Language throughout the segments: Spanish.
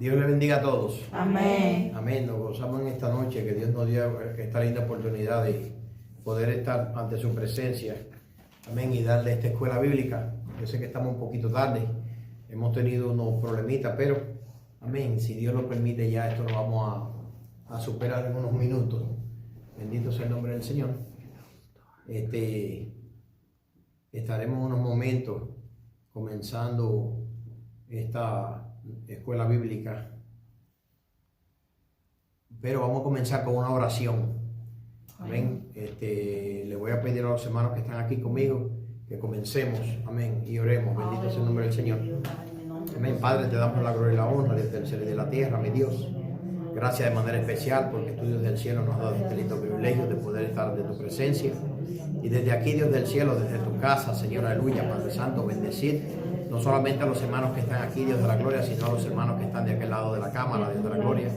Dios le bendiga a todos. Amén. Amén. Nos gozamos en esta noche que Dios nos dio esta linda oportunidad de poder estar ante su presencia. Amén. Y darle esta escuela bíblica. Yo sé que estamos un poquito tarde. Hemos tenido unos problemitas, pero amén. Si Dios lo permite, ya esto lo vamos a superar en unos minutos. Bendito sea el nombre del Señor. Estaremos unos momentos comenzando esta escuela bíblica, pero vamos a comenzar con una oración. Amén. Le voy a pedir a los hermanos que están aquí conmigo que comencemos, amén, y oremos. Bendito sea el nombre del Señor. Amén. Padre, te damos la gloria y la honra desde el cielo y de la tierra, mi Dios. Gracias de manera especial porque tú, Dios del cielo, nos has dado este lindo privilegio de poder estar de tu presencia. Y desde aquí, Dios del cielo, desde tu casa, Señor, aleluya, Padre Santo, bendecir no solamente a los hermanos que están aquí, Dios de la gloria, sino a los hermanos que están de aquel lado de la cámara, Dios de la gloria.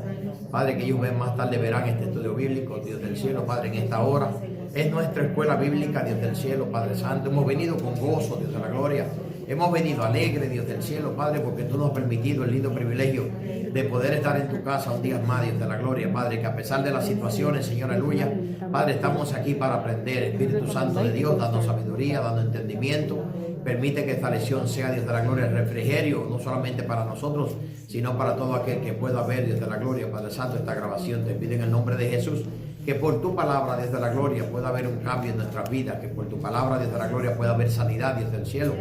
Padre, que ellos ven más tarde, verán este estudio bíblico, Dios del cielo, Padre, en esta hora. Es nuestra escuela bíblica, Dios del cielo, Padre Santo. Hemos venido con gozo, Dios de la gloria. Hemos venido alegre, Dios del cielo, Padre, porque tú nos has permitido el lindo privilegio de poder estar en tu casa un día más, Dios de la gloria, Padre, que a pesar de las situaciones, Señor, aleluya, Padre, estamos aquí para aprender. Espíritu Santo de Dios, dando sabiduría, dando entendimiento. Permite que esta lección sea, Dios de la gloria, el refrigerio, no solamente para nosotros, sino para todo aquel que pueda ver, Dios de la gloria, Padre Santo, esta grabación. Te pido en el nombre de Jesús que por tu palabra, Dios de la gloria, pueda haber un cambio en nuestras vidas, que por tu palabra, Dios de la gloria, pueda haber sanidad, Dios del cielo,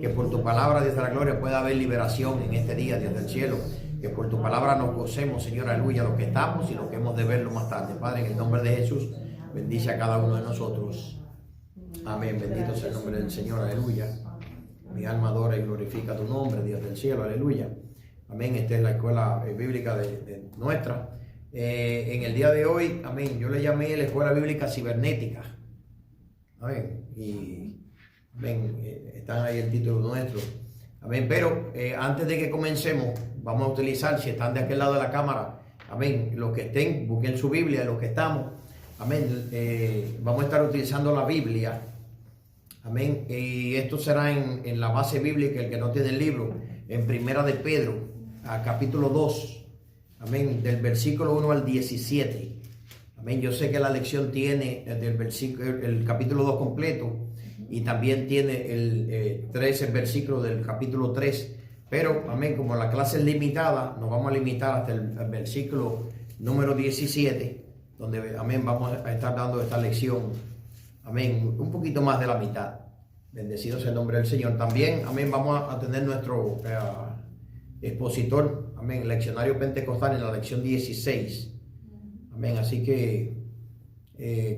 que por tu palabra, Dios de la gloria, pueda haber liberación en este día, Dios del cielo, que por tu palabra nos gocemos, Señor, aleluya, lo que estamos y lo que hemos de verlo más tarde. Padre, en el nombre de Jesús, bendice a cada uno de nosotros. Amén. Bendito sea el nombre del Señor, aleluya. Mi alma adora y glorifica tu nombre, Dios del cielo, aleluya. Amén. Esta es la escuela bíblica de nuestra. En el día de hoy, amén, yo le llamé la escuela bíblica cibernética. Amén. Y amén, están ahí el título nuestro. Amén. Pero antes de que comencemos, vamos a utilizar, si están de aquel lado de la cámara, amén, los que estén, busquen su Biblia, los que estamos, amén, vamos a estar utilizando la Biblia. Amén. Y esto será en la base bíblica, el que no tiene el libro, en Primera de Pedro, capítulo 2. Amén. Del versículo 1 al 17. Amén. Yo sé que la lección tiene el capítulo 2 completo y también tiene el 13 versículo del capítulo 3. Pero, amén, como la clase es limitada, nos vamos a limitar hasta el versículo número 17, donde, amén, vamos a estar dando esta lección. Amén, un poquito más de la mitad. Bendecido sea el nombre del Señor. También, amén, vamos a tener nuestro expositor, amén, leccionario pentecostal en la lección 16. Amén, así que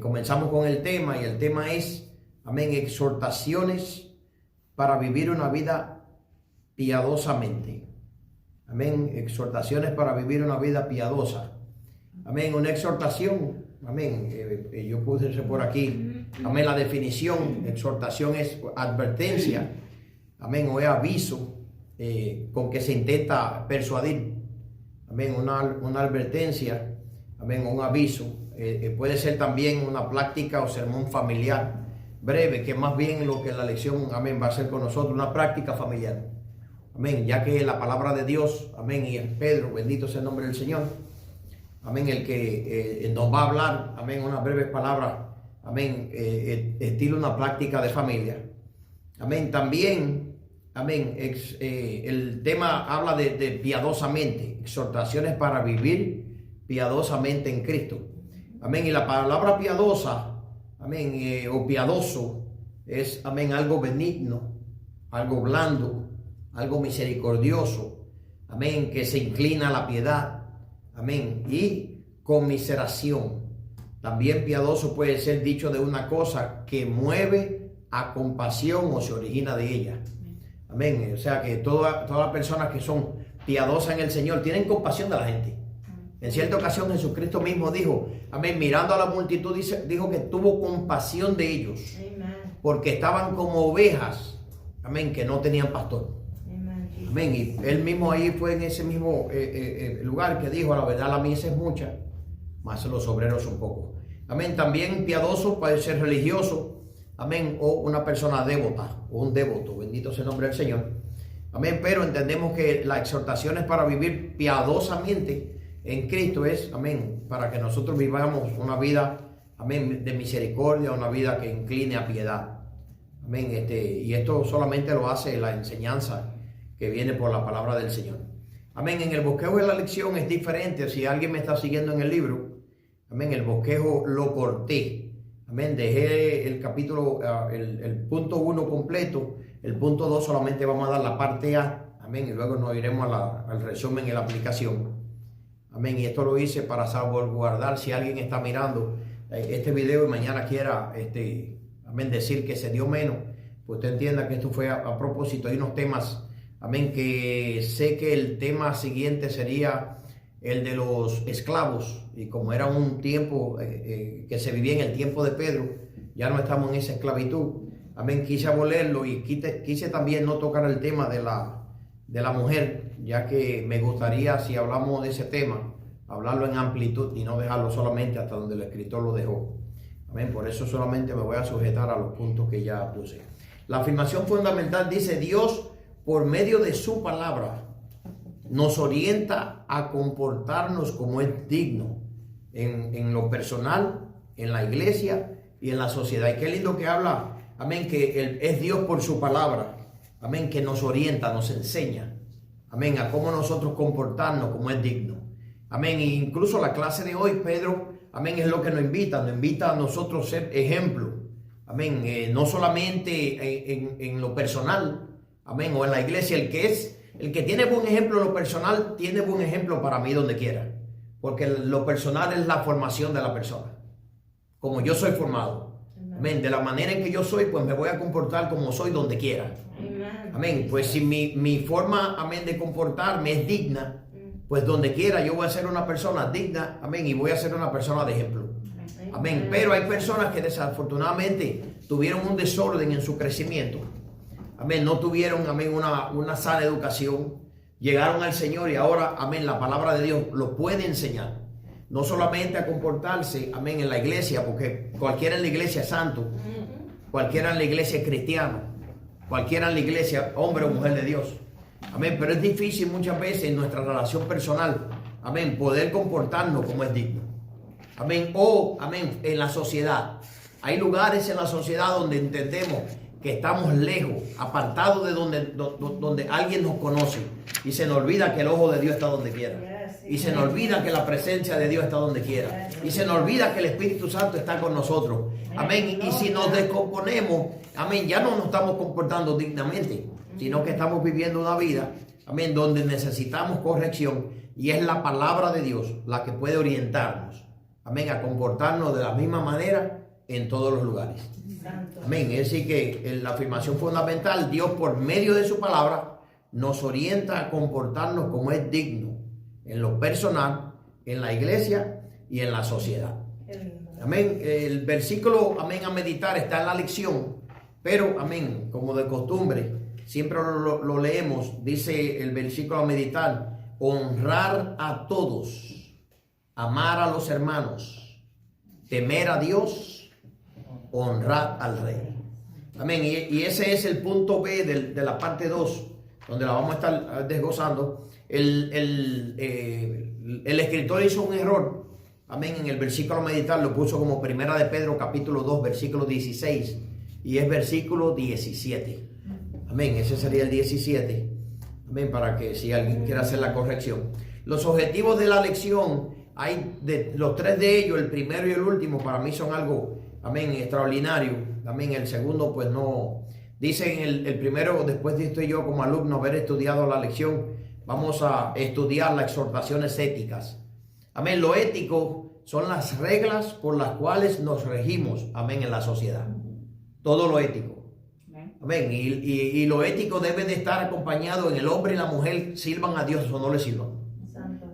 comenzamos con el tema, y el tema es, amén, exhortaciones para vivir una vida piadosamente. Amén, exhortaciones para vivir una vida piadosa. Amén, una exhortación, amén, yo puse por aquí, amén, la definición, exhortación es advertencia, amén, o es aviso con que se intenta persuadir, amén, una advertencia, amén, un aviso, puede ser también una práctica o sermón familiar breve, que más bien lo que la lección, amén, va a ser con nosotros, una práctica familiar, amén, ya que la palabra de Dios, amén, y es Pedro, bendito sea el nombre del Señor, amén, el que nos va a hablar, amén, unas breves palabras, amén, estilo una práctica de familia, amén, también, amén, el tema habla de piadosamente, exhortaciones para vivir piadosamente en Cristo, amén, y la palabra piadosa, amén, o piadoso, es, amén, algo benigno, algo blando, algo misericordioso, amén, que se inclina a la piedad, amén, y conmiseración. También piadoso puede ser dicho de una cosa que mueve a compasión o se origina de ella. Amén. O sea que todas las personas que son piadosas en el Señor tienen compasión de la gente. En cierta ocasión Jesucristo mismo dijo, amén, mirando a la multitud, dijo que tuvo compasión de ellos. Porque estaban como ovejas, amén, que no tenían pastor. Amén. Y él mismo ahí fue en ese mismo lugar que dijo, la verdad la mies es mucha, más los obreros son pocos. Amén. También piadoso puede ser religioso, amén, o una persona devota o un devoto, bendito sea el nombre del Señor. Amén, pero entendemos que la exhortación es para vivir piadosamente en Cristo, es, amén, para que nosotros vivamos una vida, amén, de misericordia, una vida que incline a piedad. Amén, y esto solamente lo hace la enseñanza que viene por la palabra del Señor. Amén, en el bosquejo de la lección es diferente. Si alguien me está siguiendo en el libro, amén, el bosquejo lo corté. Amén, dejé el capítulo, el punto 1 completo. El punto 2 solamente vamos a dar la parte A. Amén, y luego nos iremos al resumen y la aplicación. Amén, y esto lo hice para salvaguardar si alguien está mirando este video y mañana quiera, amén, decir que se dio menos, pues usted entienda que esto fue a propósito. Hay unos temas, amén, que sé que el tema siguiente sería el de los esclavos, y como era un tiempo que se vivía en el tiempo de Pedro, ya no estamos en esa esclavitud. Amén, quise abolerlo y quise también no tocar el tema de la mujer, ya que me gustaría, si hablamos de ese tema, hablarlo en amplitud y no dejarlo solamente hasta donde el escritor lo dejó. Amén, por eso solamente me voy a sujetar a los puntos que ya puse. La afirmación fundamental dice: Dios, por medio de su palabra, nos orienta a comportarnos como es digno en lo personal, en la iglesia y en la sociedad. Y qué lindo que habla, amén, que es Dios por su palabra, amén, que nos orienta, nos enseña, amén, a cómo nosotros comportarnos como es digno. Amén, e incluso la clase de hoy, Pedro, amén, es lo que nos invita a nosotros ser ejemplo. Amén, no solamente en lo personal, amén, o en la iglesia. El que tiene buen ejemplo en lo personal, tiene buen ejemplo para mí donde quiera. Porque lo personal es la formación de la persona. Como yo soy formado. Amén, de la manera en que yo soy, pues me voy a comportar como soy donde quiera. Amén, pues si mi forma, amén, de comportarme es digna, pues donde quiera yo voy a ser una persona digna, amén, y voy a ser una persona de ejemplo. Amén, pero hay personas que desafortunadamente tuvieron un desorden en su crecimiento. Amén, no tuvieron, amén, una sana educación. Llegaron al Señor y ahora, amén, la palabra de Dios lo puede enseñar. No solamente a comportarse, amén, en la iglesia, porque cualquiera en la iglesia es santo, cualquiera en la iglesia es cristiano, cualquiera en la iglesia, hombre o mujer de Dios. Amén, pero es difícil muchas veces en nuestra relación personal, amén, poder comportarnos como es digno. Amén, o, amén, en la sociedad. Hay lugares en la sociedad donde entendemos que estamos lejos, apartados de donde alguien nos conoce, y se nos olvida que el ojo de Dios está donde quiera, y se nos olvida que la presencia de Dios está donde quiera, y se nos olvida que el Espíritu Santo está con nosotros. Amén, y si nos descomponemos, amén, ya no nos estamos comportando dignamente, sino que estamos viviendo una vida, amén, donde necesitamos corrección, y es la palabra de Dios la que puede orientarnos, amén, a comportarnos de la misma manera en todos los lugares. Amén. Es decir que la afirmación fundamental, Dios por medio de su palabra nos orienta a comportarnos como es digno en lo personal, en la iglesia y en la sociedad. Amén. El versículo, amén, a meditar está en la lección, pero, amén, como de costumbre, siempre lo leemos. Dice el versículo a meditar: honrar a todos, amar a los hermanos, temer a Dios, honrar al rey. Amén. Y ese es el punto B de la parte 2, donde la vamos a estar desglosando. El escritor hizo un error. Amén. En el versículo a meditar lo puso como Primera de Pedro, capítulo 2, versículo 16. Y es versículo 17. Amén. Ese sería el 17. Amén. Para que si alguien quiere hacer la corrección. Los objetivos de la lección, hay de los tres de ellos, el primero y el último, para mí son algo, amén, extraordinario. Amén. El segundo, pues no. Dicen el primero, después de esto yo como alumno haber estudiado la lección, vamos a estudiar las exhortaciones éticas. Amén. Lo ético son las reglas por las cuales nos regimos, amén, en la sociedad. Todo lo ético. Amén. Y lo ético debe de estar acompañado en el hombre y la mujer, sirvan a Dios o no le sirvan.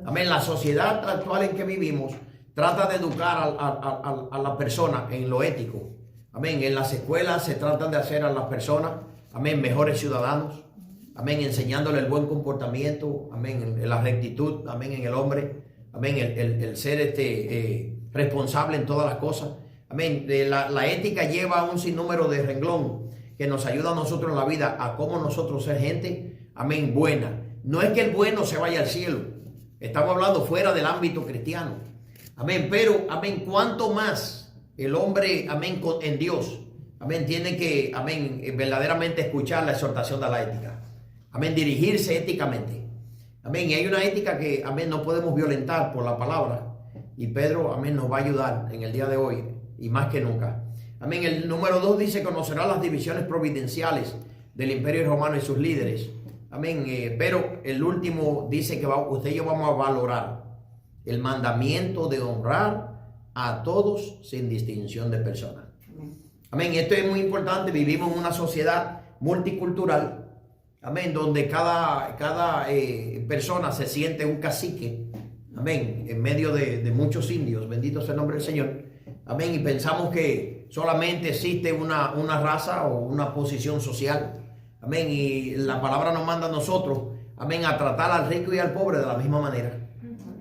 Amén. La sociedad actual en que vivimos trata de educar a la persona en lo ético. Amén. En las escuelas se tratan de hacer a las personas, amén, mejores ciudadanos. Amén. Enseñándole el buen comportamiento. Amén. En la rectitud. Amén. En el hombre. Amén. El ser responsable en todas las cosas. Amén. La ética lleva un sinnúmero de renglón que nos ayuda a nosotros en la vida a cómo nosotros ser gente, amén, buena. No es que el bueno se vaya al cielo. Estamos hablando fuera del ámbito cristiano. Amén. Pero, amén, cuánto más el hombre, amén, en Dios, amén, tiene que, amén, verdaderamente escuchar la exhortación de la ética. Amén, dirigirse éticamente. Amén. Y hay una ética que, amén, no podemos violentar por la palabra. Y Pedro, amén, nos va a ayudar en el día de hoy y más que nunca. Amén. El número 2 dice: conocerá las divisiones providenciales del Imperio Romano y sus líderes. Amén. Pero el último dice que usted y yo vamos a valorar el mandamiento de honrar a todos sin distinción de personas. Amén. Esto es muy importante. Vivimos en una sociedad multicultural. Amén. Donde cada persona se siente un cacique. Amén. En medio de muchos indios. Bendito sea el nombre del Señor. Amén. Y pensamos que solamente existe una raza o una posición social. Amén. Y la palabra nos manda a nosotros, amén, a tratar al rico y al pobre de la misma manera.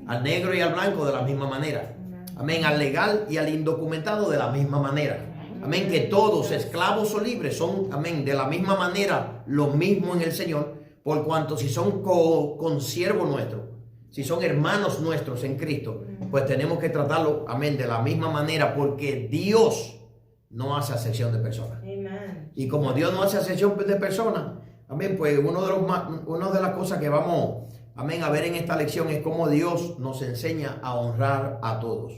Al negro y al blanco de la misma manera. Amén. Al legal y al indocumentado de la misma manera. Amén. Que todos, esclavos o libres, son, amén, de la misma manera, lo mismo en el Señor. Por cuanto si son consiervos nuestros, si son hermanos nuestros en Cristo, pues tenemos que tratarlo, amén, de la misma manera, porque Dios no hace acepción de personas. Y como Dios no hace acepción de personas, amén, pues una de las cosas que vamos, amén, a ver en esta lección es cómo Dios nos enseña a honrar a todos.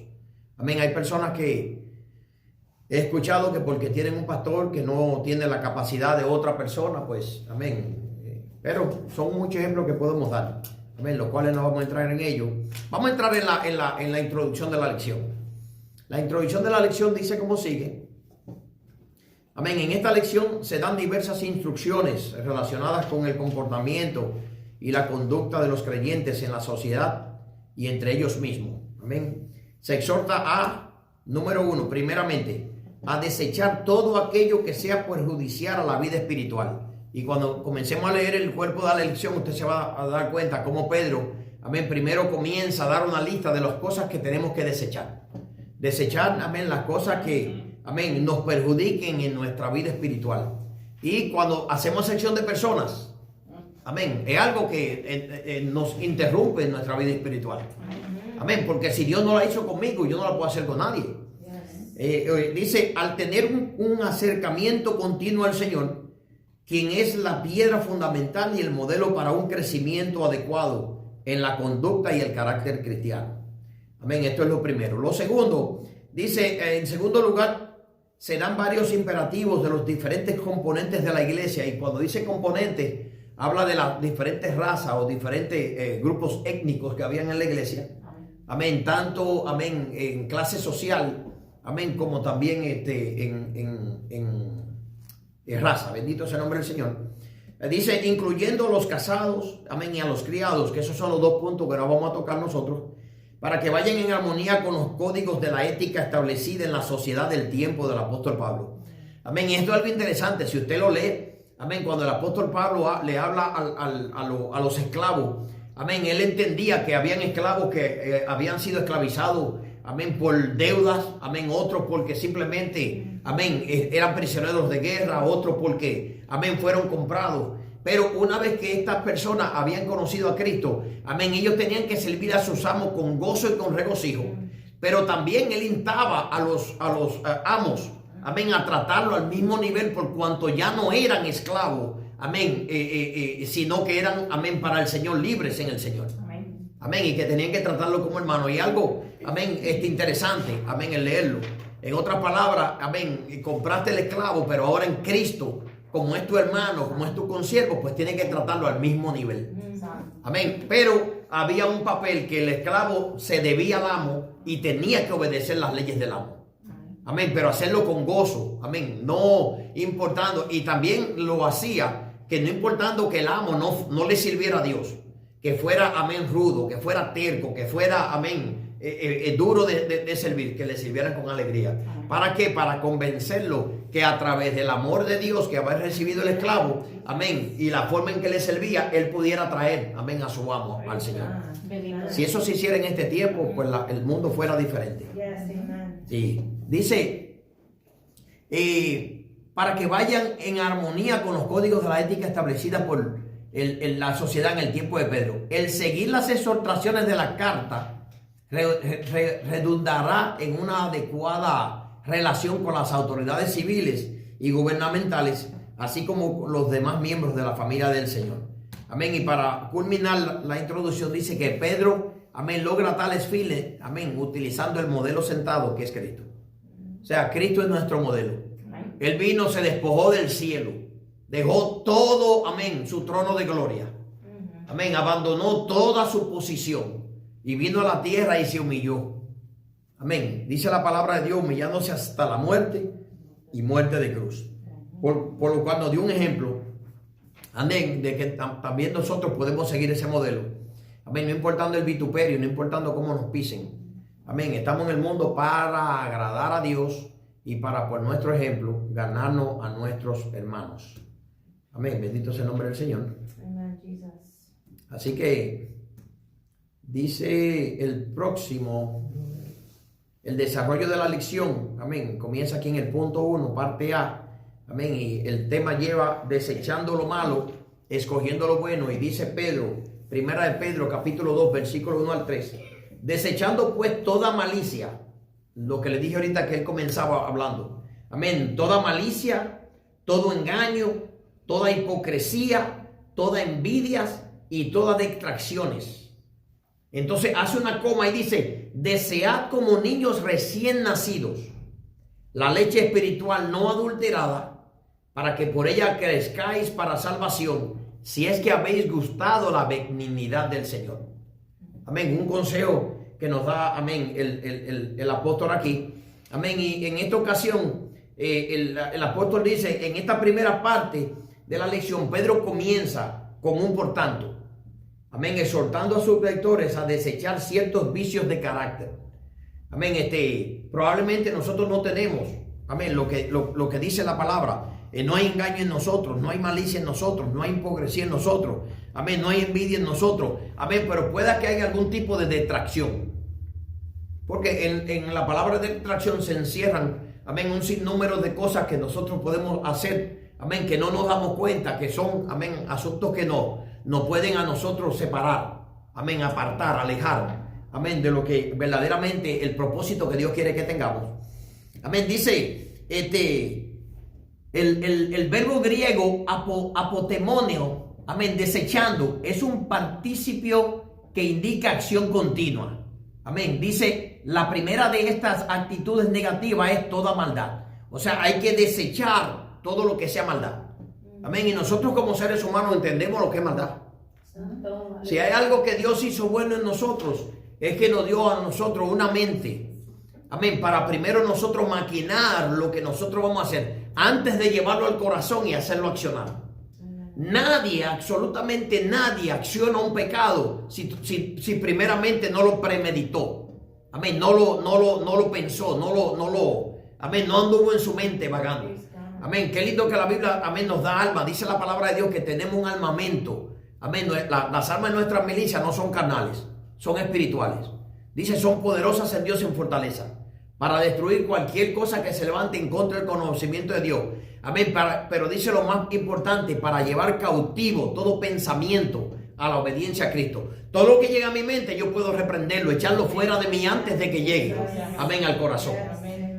Amén. Hay personas que he escuchado que porque tienen un pastor que no tiene la capacidad de otra persona, pues, amén. Pero son muchos ejemplos que podemos dar, amén, los cuales no vamos a entrar en ellos. Vamos a entrar en la introducción de la lección. La introducción de la lección dice como sigue. Amén. En esta lección se dan diversas instrucciones relacionadas con el comportamiento y la conducta de los creyentes en la sociedad y entre ellos mismos. Amén. Se exhorta a, número 1, primeramente, a desechar todo aquello que sea perjudicial a la vida espiritual. Y cuando comencemos a leer el cuerpo de la lección, usted se va a dar cuenta cómo Pedro, amén, primero comienza a dar una lista de las cosas que tenemos que desechar. Desechar, amén, las cosas que, amén, nos perjudiquen en nuestra vida espiritual. Y cuando hacemos sección de personas, amén, es algo que nos interrumpe en nuestra vida espiritual. Amén, porque si Dios no la hizo conmigo, yo no la puedo hacer con nadie. Dice, al tener un acercamiento continuo al Señor, quien es la piedra fundamental y el modelo para un crecimiento adecuado en la conducta y el carácter cristiano. Amén, esto es lo primero. Lo segundo, dice, en segundo lugar, se dan varios imperativos de los diferentes componentes de la iglesia. Y cuando dice componentes, habla de las diferentes razas o diferentes grupos étnicos que habían en la iglesia. Amén, tanto, amén, en clase social, amén, como también en raza. Bendito sea el nombre del Señor. Dice, incluyendo a los casados, amén, y a los criados, que esos son los dos puntos que no vamos a tocar nosotros, para que vayan en armonía con los códigos de la ética establecida en la sociedad del tiempo del apóstol Pablo. Amén. Y esto es algo interesante. Si usted lo lee, amén, cuando el apóstol Pablo le habla a los esclavos, amén, él entendía que habían esclavos que habían sido esclavizados, amén, por deudas, amén, otros porque simplemente, amén, eran prisioneros de guerra, otros porque, amén, fueron comprados. Pero una vez que estas personas habían conocido a Cristo, amén, ellos tenían que servir a sus amos con gozo y con regocijo. Pero también él instaba a los amos, amén, a tratarlo al mismo nivel por cuanto ya no eran esclavos, amén, sino que eran, amén, para el Señor, libres en el Señor. Amén. Amén, y que tenían que tratarlo como hermano. Y algo, amén, interesante, amén, el leerlo. En otras palabras, amén, compraste el esclavo, pero ahora en Cristo, como es tu hermano, como es tu consiervo, pues tiene que tratarlo al mismo nivel. Amén. Pero había un papel que el esclavo se debía al amo y tenía que obedecer las leyes del amo. Amén. Pero hacerlo con gozo. Amén. No importando. Y también lo hacía que no importando que el amo no le sirviera a Dios. Que fuera, amén, rudo, que fuera terco, que fuera, amén, duro de servir, que le sirvieran con alegría. ¿Para qué? Para convencerlo que a través del amor de Dios que había recibido el esclavo, amén, y la forma en que le servía, él pudiera traer, amén, a su amo, al Señor. Si eso se hiciera en este tiempo, pues el mundo fuera diferente. Sí. Dice, para que vayan en armonía con los códigos de la ética establecida por la sociedad en el tiempo de Pedro. El seguir las exhortaciones de la carta redundará en una adecuada relación con las autoridades civiles y gubernamentales, así como los demás miembros de la familia del Señor. Amén. Y para culminar la introducción dice que Pedro, amén, logra tales fines, amén, utilizando el modelo sentado que es Cristo. O sea, Cristo es nuestro modelo. Él vino, se despojó del cielo, dejó todo, amén, su trono de gloria. Amén, abandonó toda su posición y vino a la tierra y se humilló. Amén. Dice la palabra de Dios, humillándose hasta la muerte y muerte de cruz. Por lo cual nos dio un ejemplo, amén, de que también nosotros podemos seguir ese modelo. Amén, no importando el vituperio, no importando cómo nos pisen. Amén, estamos en el mundo para agradar a Dios y para, por nuestro ejemplo, ganarnos a nuestros hermanos. Amén, bendito sea el nombre del Señor. Amen, Jesus. Así que dice el próximo, el desarrollo de la lección. Amén, comienza aquí en el punto 1, parte A. Amén, y el tema lleva desechando lo malo, escogiendo lo bueno. Y dice Pedro, primera de Pedro, capítulo 2, versículo 1 al 3. Desechando pues toda malicia, lo que le dije ahorita que él comenzaba hablando. Amén, toda malicia, todo engaño, toda hipocresía, toda envidias y todas distracciones. Entonces hace una coma y dice, desead como niños recién nacidos la leche espiritual no adulterada, para que por ella crezcáis para salvación, si es que habéis gustado la benignidad del Señor. Amén, un consejo que nos da, amén, el apóstol aquí. Amén, y en esta ocasión el apóstol dice, en esta primera parte de la lección, Pedro comienza con un por tanto. Amén, exhortando a sus lectores a desechar ciertos vicios de carácter. Amén, probablemente nosotros no tenemos, amén, lo que dice la palabra. No hay engaño en nosotros, no hay malicia en nosotros, no hay hipocresía en nosotros. Amén, no hay envidia en nosotros. Amén, pero pueda que haya algún tipo de detracción. Porque en la palabra de detracción se encierran, amén, un sinnúmero de cosas que nosotros podemos hacer, amén, que no nos damos cuenta, que son, amén, asuntos que nos pueden a nosotros separar, amén, apartar, alejar, amén, de lo que verdaderamente el propósito que Dios quiere que tengamos. Amén, dice, el verbo griego apotemoneo, amén, desechando, es un participio que indica acción continua. Amén, dice, la primera de estas actitudes negativas es toda maldad. O sea, hay que desechar todo lo que sea maldad. Amén, y nosotros como seres humanos entendemos lo que es maldad. Si hay algo que Dios hizo bueno en nosotros, es que nos dio a nosotros una mente. Amén, para primero nosotros maquinar lo que nosotros vamos a hacer, antes de llevarlo al corazón y hacerlo accionar. Nadie, absolutamente nadie acciona un pecado si primeramente no lo premeditó. Amén, no lo pensó, amén, no anduvo en su mente vagando. Amén, qué lindo que la Biblia, amén, nos da alma. Dice la palabra de Dios que tenemos un armamento. Amén, las armas de nuestras milicias no son carnales, son espirituales. Dice, son poderosas en Dios en fortaleza, para destruir cualquier cosa que se levante en contra del conocimiento de Dios. Amén, pero dice lo más importante, para llevar cautivo todo pensamiento a la obediencia a Cristo. Todo lo que llega a mi mente yo puedo reprenderlo, echarlo fuera de mí antes de que llegue, amén, al corazón.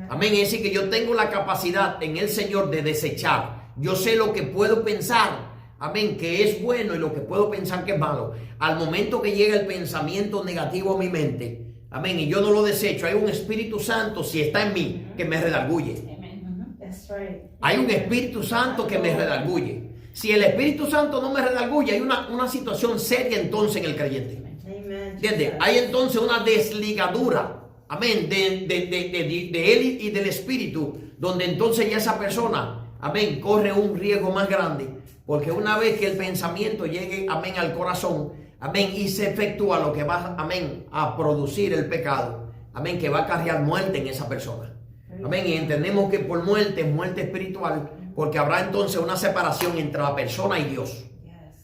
Amén, es decir que yo tengo la capacidad en el Señor de desechar. Yo sé lo que puedo pensar, amén, que es bueno, y lo que puedo pensar que es malo. Al momento que llega el pensamiento negativo a mi mente, amén, y yo no lo desecho, hay un Espíritu Santo, si está en mí, que me redarguye. Hay un Espíritu Santo que me redarguye. Si el Espíritu Santo no me redarguye, hay una situación seria entonces en el creyente. ¿Entiendes? Hay entonces una desligadura, amén, de él y del Espíritu, donde entonces ya esa persona, amén, corre un riesgo más grande, porque una vez que el pensamiento llegue, amén, al corazón, amén, y se efectúa lo que va, amén, a producir el pecado, amén, que va a acarrear muerte en esa persona. Amén, y entendemos que por muerte es muerte espiritual, porque habrá entonces una separación entre la persona y Dios.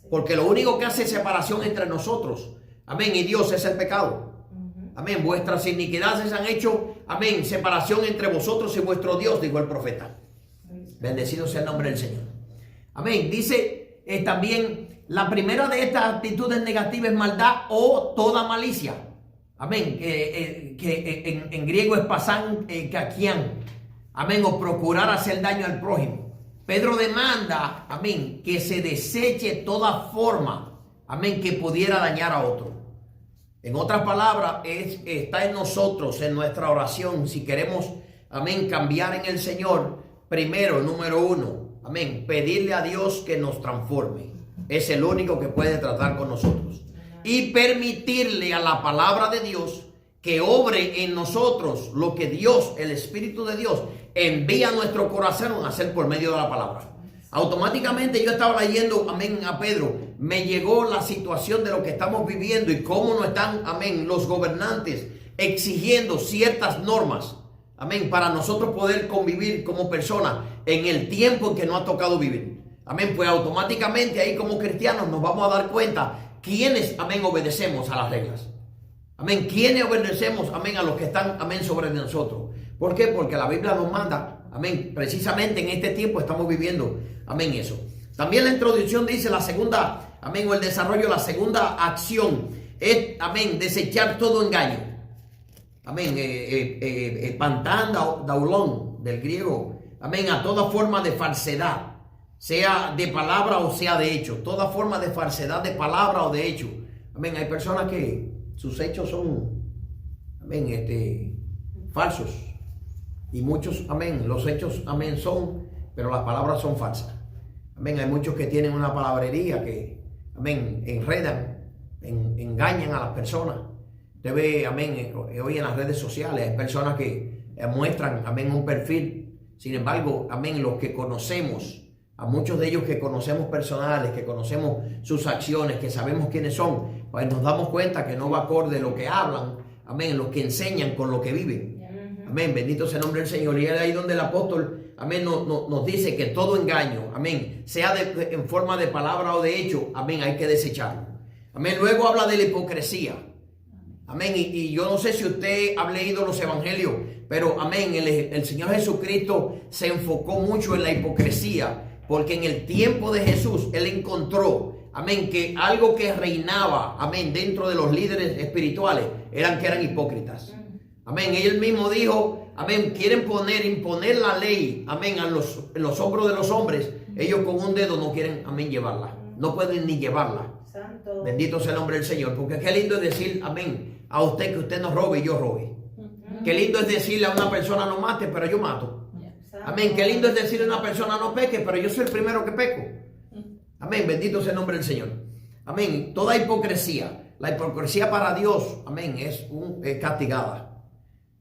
Porque lo único que hace separación entre nosotros, amén, y Dios es el pecado. Amén, vuestras iniquidades han hecho, amén, separación entre vosotros y vuestro Dios, dijo el profeta. Bendecido sea el nombre del Señor. Amén, dice también La primera de estas actitudes negativas es maldad o toda malicia. Amén. Que en griego es pasan kakian. Amén. O procurar hacer daño al prójimo. Pedro demanda, amén, que se deseche toda forma, amén, que pudiera dañar a otro. En otras palabras, está en nosotros, en nuestra oración, si queremos, amén, cambiar en el Señor. Primero, número uno, amén, pedirle a Dios que nos transforme. Es el único que puede tratar con nosotros. Y permitirle a la palabra de Dios que obre en nosotros lo que Dios, el Espíritu de Dios, envía a nuestro corazón a hacer por medio de la palabra. Automáticamente yo estaba leyendo, amén, a Pedro. Me llegó la situación de lo que estamos viviendo y cómo nos están, amén, los gobernantes exigiendo ciertas normas, amén, para nosotros poder convivir como personas en el tiempo en que nos ha tocado vivir. Amén, pues automáticamente ahí como cristianos nos vamos a dar cuenta quiénes, amén, obedecemos a las reglas. Amén, quiénes obedecemos, amén, a los que están, amén, sobre nosotros. ¿Por qué? Porque la Biblia nos manda, amén, precisamente en este tiempo estamos viviendo, amén, eso. También la introducción dice la segunda, amén, o el desarrollo, la segunda acción es, amén, desechar todo engaño. Amén, pantán daulón del griego, amén, a toda forma de falsedad, sea de palabra o sea de hecho, toda forma de falsedad de palabra o de hecho. Amén, hay personas que sus hechos son, amén, falsos. Y muchos, amén, los hechos, amén, son, pero las palabras son falsas. Amén, hay muchos que tienen una palabrería que, amén, enredan, engañan a las personas. Usted ve, amén, hoy en las redes sociales hay personas que muestran, amén, un perfil. Sin embargo, amén, los que conocemos, a muchos de ellos que conocemos personales, que conocemos sus acciones, que sabemos quiénes son, pues nos damos cuenta que no va acorde lo que hablan, amén, lo que enseñan con lo que viven. Amén, bendito sea el nombre del Señor. Y es ahí donde el apóstol, amén, nos dice que todo engaño, amén, sea en forma de palabra o de hecho, amén, hay que desecharlo. Amén, luego habla de la hipocresía. Amén, y yo no sé si usted ha leído los evangelios, pero amén, el Señor Jesucristo se enfocó mucho en la hipocresía, porque en el tiempo de Jesús, Él encontró, amén, que algo que reinaba, amén, dentro de los líderes espirituales, eran hipócritas. Amén, Él mismo dijo, amén, quieren imponer la ley, amén, en los hombros de los hombres. Ellos con un dedo no quieren, amén, llevarla. No pueden ni llevarla. Santo. Bendito sea el nombre del Señor. Porque qué lindo es decir, amén, a usted que usted no robe y yo robe. Qué lindo es decirle a una persona no mate, pero yo mato. Amén, qué lindo es decirle a una persona no peque, pero yo soy el primero que peco. Amén, bendito sea el nombre del Señor. Amén, toda hipocresía. La hipocresía para Dios, amén, es castigada.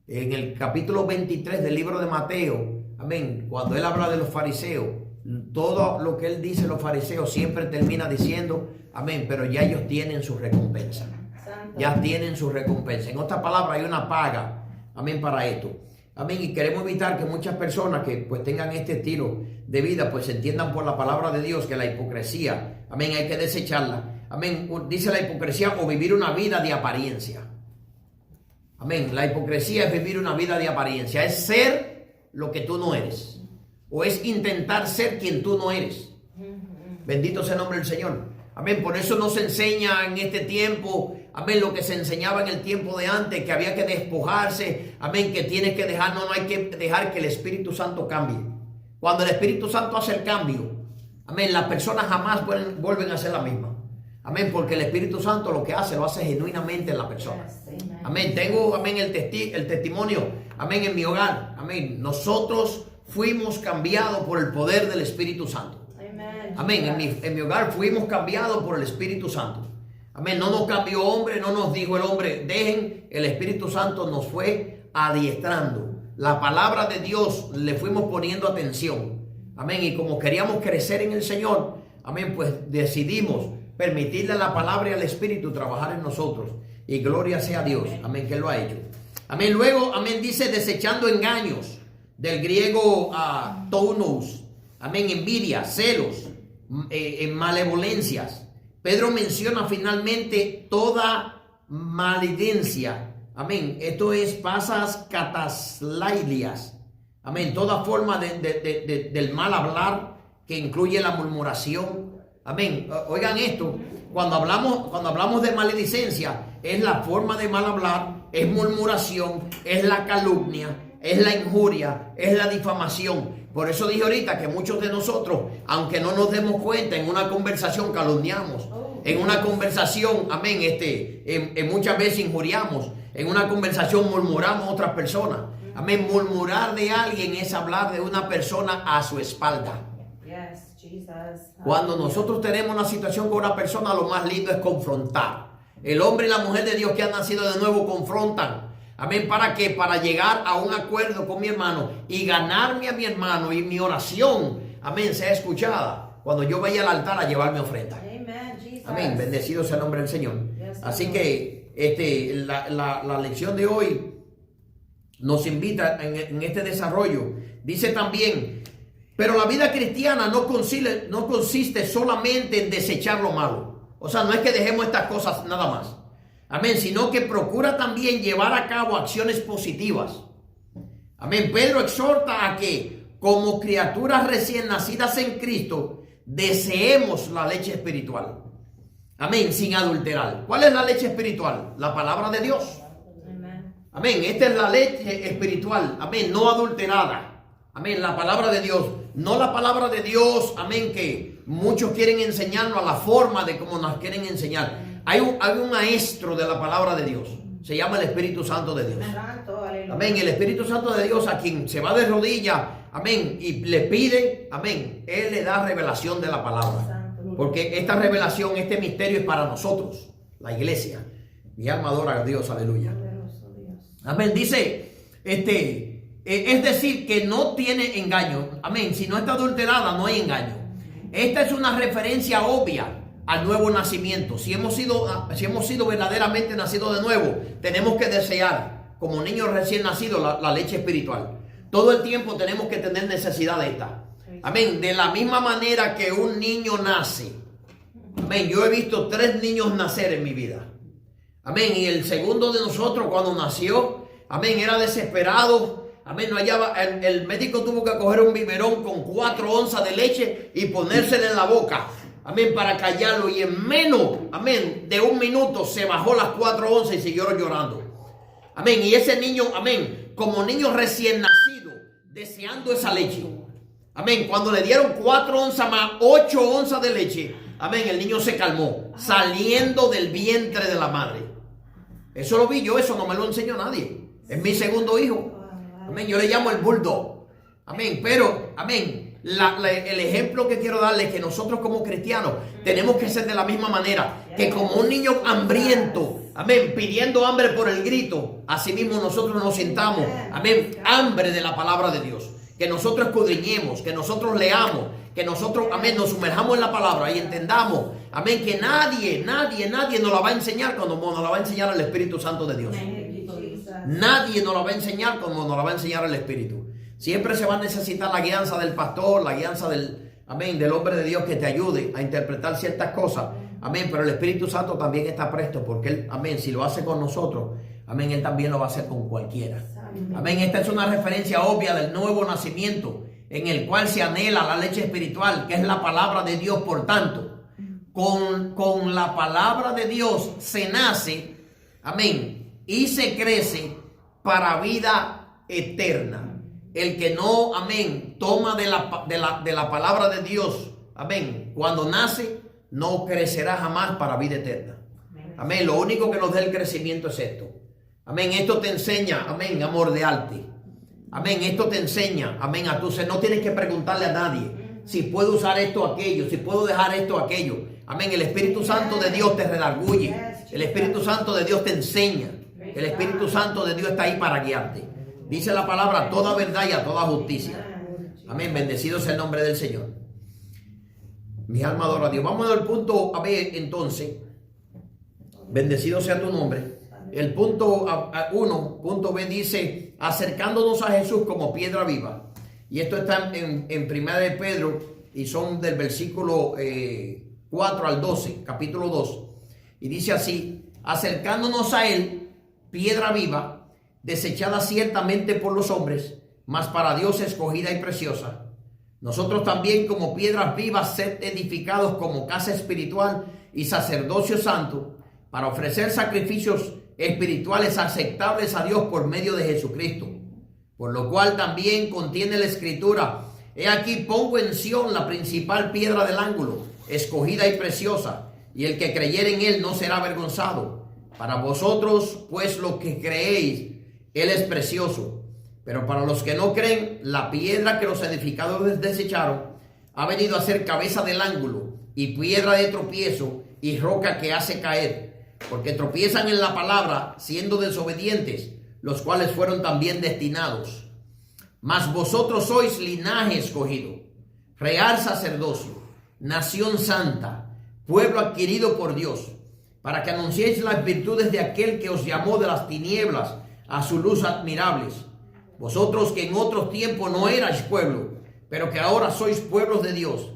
En el capítulo 23 del libro de Mateo, amén, cuando él habla de los fariseos, todo lo que él dice de los fariseos siempre termina diciendo, amén, pero ya ellos tienen su recompensa. Ya tienen su recompensa. En otras palabras, hay una paga, amén, para esto. Amén, y queremos evitar que muchas personas que pues tengan este estilo de vida, pues entiendan por la palabra de Dios que la hipocresía, amén, hay que desecharla. Amén, dice la hipocresía o vivir una vida de apariencia. Amén, la hipocresía es vivir una vida de apariencia, es ser lo que tú no eres, o es intentar ser quien tú no eres. Bendito sea el nombre del Señor. Amén, por eso no se enseña en este tiempo, amén, lo que se enseñaba en el tiempo de antes, que había que despojarse, amén, que tienes que dejar, no hay que dejar que el Espíritu Santo cambie. Cuando el Espíritu Santo hace el cambio, amén, las personas jamás vuelven a ser la misma. Amén, porque el Espíritu Santo lo que hace, lo hace genuinamente en la persona. Amén, tengo, amén, el testimonio, amén, en mi hogar. Amén, nosotros fuimos cambiados por el poder del Espíritu Santo. Amén, en mi hogar fuimos cambiados por el Espíritu Santo. Amén, no nos cambió hombre, no nos dijo el hombre, dejen, el Espíritu Santo nos fue adiestrando. La palabra de Dios le fuimos poniendo atención. Amén, y como queríamos crecer en el Señor, amén, pues decidimos permitirle a la palabra y al Espíritu trabajar en nosotros. Y gloria sea a Dios. Amén, que Él lo ha hecho. Amén, luego, amén, dice desechando engaños. Del griego tounos. Amén, envidia, celos, malevolencias. Pedro menciona finalmente toda malidencia. Amén, esto es pasas cataslailias. Amén, toda forma del mal hablar que incluye la murmuración. Amén. Oigan esto, cuando hablamos de maledicencia, es la forma de mal hablar, es murmuración, es la calumnia, es la injuria, es la difamación. Por eso dije ahorita que muchos de nosotros, aunque no nos demos cuenta, en una conversación calumniamos, en una conversación, amén, muchas veces injuriamos, en una conversación murmuramos a otras personas. Amén, murmurar de alguien es hablar de una persona a su espalda. Cuando nosotros tenemos una situación con una persona, lo más lindo es confrontar. El hombre y la mujer de Dios que han nacido de nuevo confrontan. Amén, ¿para qué? Para llegar a un acuerdo con mi hermano y ganarme a mi hermano, y mi oración, amén, sea escuchada cuando yo vaya al altar a llevar mi ofrenda. Amén, bendecido sea el nombre del Señor. Así que la lección de hoy nos invita en este desarrollo. Dice también, pero la vida cristiana no consiste solamente en desechar lo malo. O sea, no es que dejemos estas cosas nada más. Amén, sino que procura también llevar a cabo acciones positivas. Amén, Pedro exhorta a que como criaturas recién nacidas en Cristo deseemos la leche espiritual. Amén, sin adulterar. ¿Cuál es la leche espiritual? La palabra de Dios. Amén, esta es la leche espiritual. Amén, no adulterada. Amén, la palabra de Dios. No la palabra de Dios, amén, que muchos quieren enseñarnos a la forma de cómo nos quieren enseñar. Hay un maestro de la palabra de Dios. Se llama el Espíritu Santo de Dios. Amén. El Espíritu Santo de Dios, a quien se va de rodillas, amén, y le pide, amén, Él le da revelación de la palabra. Porque esta revelación, este misterio es para nosotros, la iglesia. Mi alma adora a Dios, aleluya. Amén. Dice, es decir, que no tiene engaño. Amén. Si no está adulterada, no hay engaño. Esta es una referencia obvia al nuevo nacimiento. Si hemos sido verdaderamente nacidos de nuevo, tenemos que desear, como niños recién nacidos, la leche espiritual. Todo el tiempo tenemos que tener necesidad de esta. Amén. De la misma manera que un niño nace. Amén. Yo he visto 3 niños nacer en mi vida. Amén. Y el segundo de nosotros, cuando nació, amén, era desesperado. Amén, no hallaba, el médico tuvo que coger un biberón con 4 onzas de leche y ponérsela en la boca. Amén, para callarlo. Y en menos, amén, de 1 minuto se bajó las 4 onzas y siguió llorando. Amén, y ese niño, amén, como niño recién nacido, deseando esa leche. Amén, cuando le dieron 4 onzas más 8 onzas de leche, amén, el niño se calmó, saliendo del vientre de la madre. Eso lo vi yo, eso no me lo enseñó nadie. Es mi segundo hijo. Amén, yo le llamo el bulldog. Amén, pero, amén, el ejemplo que quiero darle es que nosotros como cristianos tenemos que ser de la misma manera. Que como un niño hambriento, amén, pidiendo hambre por el grito, así mismo nosotros nos sintamos, amén, hambre de la palabra de Dios. Que nosotros escudriñemos, que nosotros leamos, que nosotros, amén, nos sumerjamos en la palabra y entendamos, amén, que nadie nos la va a enseñar como nos la va a enseñar el Espíritu Santo de Dios. Nadie nos la va a enseñar como nos la va a enseñar el Espíritu. Siempre se va a necesitar la guianza del pastor, la guianza del hombre de Dios que te ayude a interpretar ciertas cosas. Amén, pero el Espíritu Santo también está presto porque Él, amén, si lo hace con nosotros, amén, Él también lo va a hacer con cualquiera. Amén, esta es una referencia obvia del nuevo nacimiento en el cual se anhela la leche espiritual, que es la palabra de Dios. Por tanto, con la palabra de Dios se nace, amén, y se crece para vida eterna. El que no, amén, toma de la palabra de Dios, amén, cuando nace, no crecerá jamás para vida eterna. Amén, lo único que nos da el crecimiento es esto. Amén, esto te enseña, amén, amor de arte. Amén, esto te enseña, amén, a tu ser. No tienes que preguntarle a nadie si puedo usar esto o aquello, si puedo dejar esto o aquello. Amén, el Espíritu Santo de Dios te redarguye. El Espíritu Santo de Dios te enseña. El Espíritu Santo de Dios está ahí para guiarte. Dice la palabra, a toda verdad y a toda justicia. Amén, bendecido sea el nombre del Señor. Mi alma adora a Dios. Vamos al punto a ver entonces. Bendecido sea tu nombre. El punto 1, punto B dice, acercándonos a Jesús como piedra viva. Y esto está en Primera de Pedro y son del versículo 4 al 12, capítulo 2. Y dice así, acercándonos a Él, piedra viva, desechada ciertamente por los hombres, mas para Dios escogida y preciosa. Nosotros también, como piedras vivas, sed edificados como casa espiritual y sacerdocio santo, para ofrecer sacrificios espirituales aceptables a Dios por medio de Jesucristo. Por lo cual también contiene la Escritura: he aquí pongo en Sión la principal piedra del ángulo, escogida y preciosa, y el que creyere en él no será avergonzado. Para vosotros, pues, los que creéis, él es precioso. Pero para los que no creen, la piedra que los edificadores desecharon ha venido a ser cabeza del ángulo, y piedra de tropiezo, y roca que hace caer, porque tropiezan en la palabra, siendo desobedientes, los cuales fueron también destinados. Mas vosotros sois linaje escogido, real sacerdocio, nación santa, pueblo adquirido por Dios, para que anunciéis las virtudes de aquel que os llamó de las tinieblas a su luz admirables. Vosotros que en otro tiempo no erais pueblo, pero que ahora sois pueblos de Dios,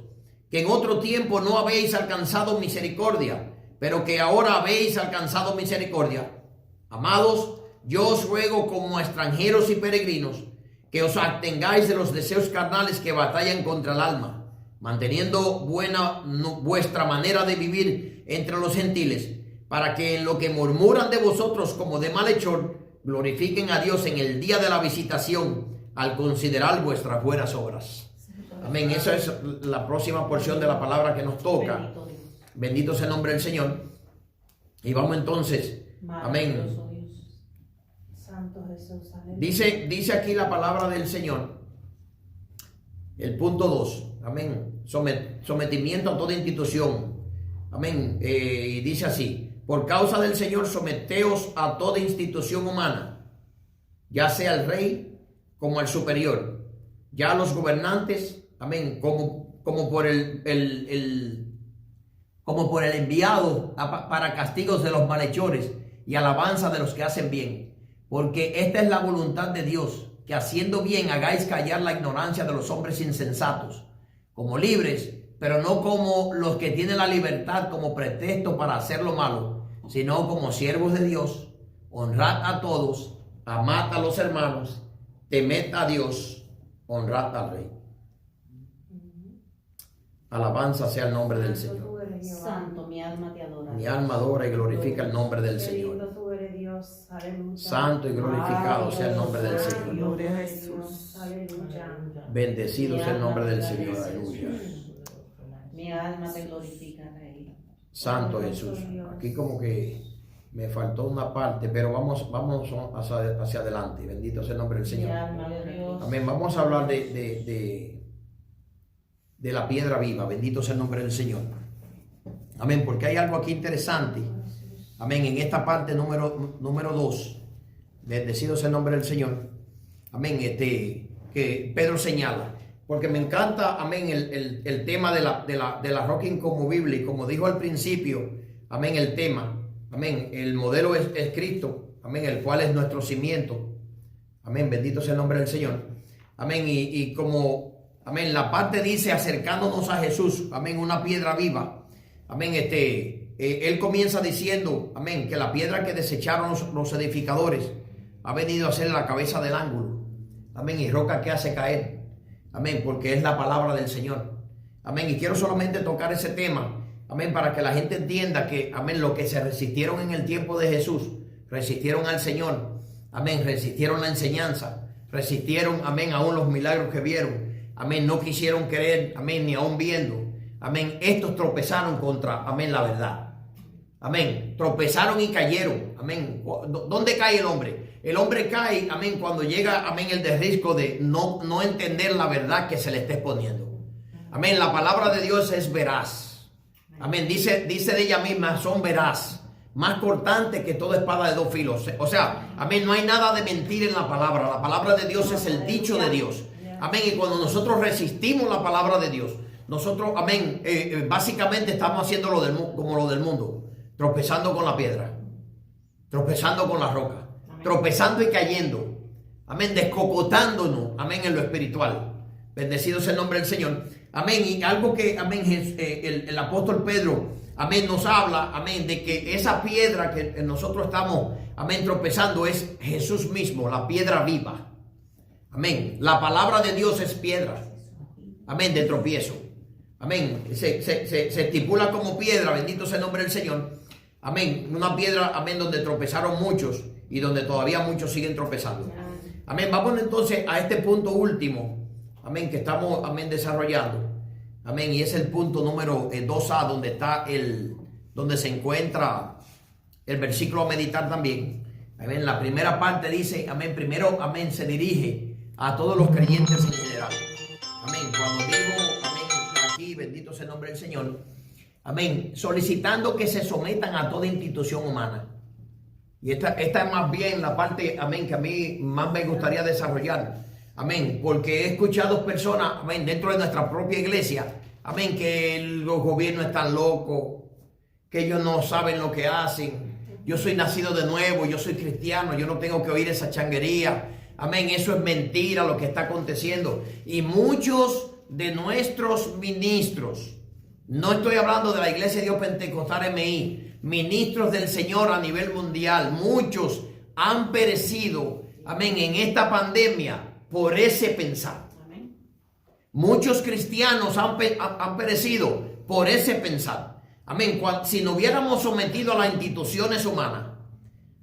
que en otro tiempo no habéis alcanzado misericordia, pero que ahora habéis alcanzado misericordia. Amados, yo os ruego como a extranjeros y peregrinos, que os abstengáis de los deseos carnales que batallan contra el alma, manteniendo buena vuestra manera de vivir entre los gentiles, para que en lo que murmuran de vosotros como de malhechor, glorifiquen a Dios en el día de la visitación, al considerar vuestras buenas obras. Amén. Esa es la próxima porción de la palabra que nos toca. Bendito sea el nombre del Señor. Y vamos entonces. Amén. Dice aquí la palabra del Señor, el punto 2. Amén. Sometimiento a toda institución. Amén. Y dice así: por causa del Señor, someteos a toda institución humana, ya sea al rey como al superior, ya a los gobernantes, amén, como por el enviado para castigos de los malhechores y alabanza de los que hacen bien. Porque esta es la voluntad de Dios, que haciendo bien hagáis callar la ignorancia de los hombres insensatos, como libres, pero no como los que tienen la libertad como pretexto para hacer lo malo, sino como siervos de Dios. Honrad a todos, amad a los hermanos, temed a Dios, honrad al Rey. Alabanza sea el nombre del Señor. Santo, mi alma te adora. Mi alma adora y glorifica el nombre del Señor. Santo y glorificado sea el nombre del Señor. Gloria a Jesús. Bendecido sea el nombre del Señor. Aleluya. Mi alma te glorifica, Rey. Santo Jesús. Aquí como que me faltó una parte, pero vamos hacia adelante. Bendito sea el nombre del Señor. Amén. Vamos a hablar de la piedra viva. Bendito sea el nombre del Señor. Amén. Porque hay algo aquí interesante. Amén. En esta parte número 2. Bendecido sea el nombre del Señor. Amén. Que Pedro señala. Porque me encanta, amén, el tema de la roca inconmovible. Y como dijo al principio, amén, el tema, amén, el modelo es Cristo, amén, el cual es nuestro cimiento. Amén, bendito sea el nombre del Señor. Amén, y como, amén, la parte dice acercándonos a Jesús, amén, una piedra viva. Amén, él comienza diciendo, amén, que la piedra que desecharon los edificadores ha venido a ser la cabeza del ángulo. Amén, y roca que hace caer. Amén, porque es la palabra del Señor. Amén, y quiero solamente tocar ese tema. Amén, para que la gente entienda que, amén, lo que se resistieron en el tiempo de Jesús, resistieron al Señor. Amén, resistieron la enseñanza, resistieron, amén, aún los milagros que vieron. Amén, no quisieron creer, amén, ni aún viendo. Amén, estos tropezaron contra, amén, la verdad. Amén, tropezaron y cayeron. Amén, ¿dónde cae el hombre? El hombre cae, amén, cuando llega, amén, el riesgo de no entender la verdad que se le está exponiendo. Amén, la palabra de Dios es veraz. Amén, dice de ella misma, son veraz, más cortante que toda espada de dos filos. O sea, amén, no hay nada de mentir en la palabra. La palabra de Dios es el dicho de Dios. Amén, y cuando nosotros resistimos la palabra de Dios, nosotros, amén, básicamente estamos haciendo como lo del mundo, tropezando con la piedra, tropezando con la roca. Tropezando y cayendo, amén, descocotándonos, amén, en lo espiritual. Bendecido sea el nombre del Señor, amén. Y algo que, amén, el apóstol Pedro, amén, nos habla, amén, de que esa piedra que nosotros estamos, amén, tropezando es Jesús mismo, la piedra viva. Amén, la palabra de Dios es piedra. amén, de tropiezo. Amén. Se estipula como piedra, bendito sea el nombre del Señor. Amén. Una piedra, amén, donde tropezaron muchos y donde todavía muchos siguen tropezando. Amén. Vamos entonces a este punto último, amén, que estamos, amén, desarrollando. Amén. Y es el punto número 2A, donde está donde se encuentra el versículo a meditar también. Amén. La primera parte dice, amén, primero, amén, se dirige a todos los creyentes en general. Amén. Cuando digo, amén, aquí, bendito sea el nombre del Señor. Amén. Solicitando que se sometan a toda institución humana. Y esta es más bien la parte, amén, que a mí más me gustaría desarrollar. Amén. Porque he escuchado personas, amén, dentro de nuestra propia iglesia, amén, que los gobiernos están locos, que ellos no saben lo que hacen. Yo soy nacido de nuevo, yo soy cristiano, yo no tengo que oír esa changuería. Amén, eso es mentira lo que está aconteciendo. Y muchos de nuestros ministros, no estoy hablando de la Iglesia de Dios Pentecostal MI, ministros del Señor a nivel mundial, muchos han perecido, amén, en esta pandemia por ese pensar. Amén. Muchos cristianos han perecido por ese pensar. Amén. Si nos hubiéramos sometido a las instituciones humanas,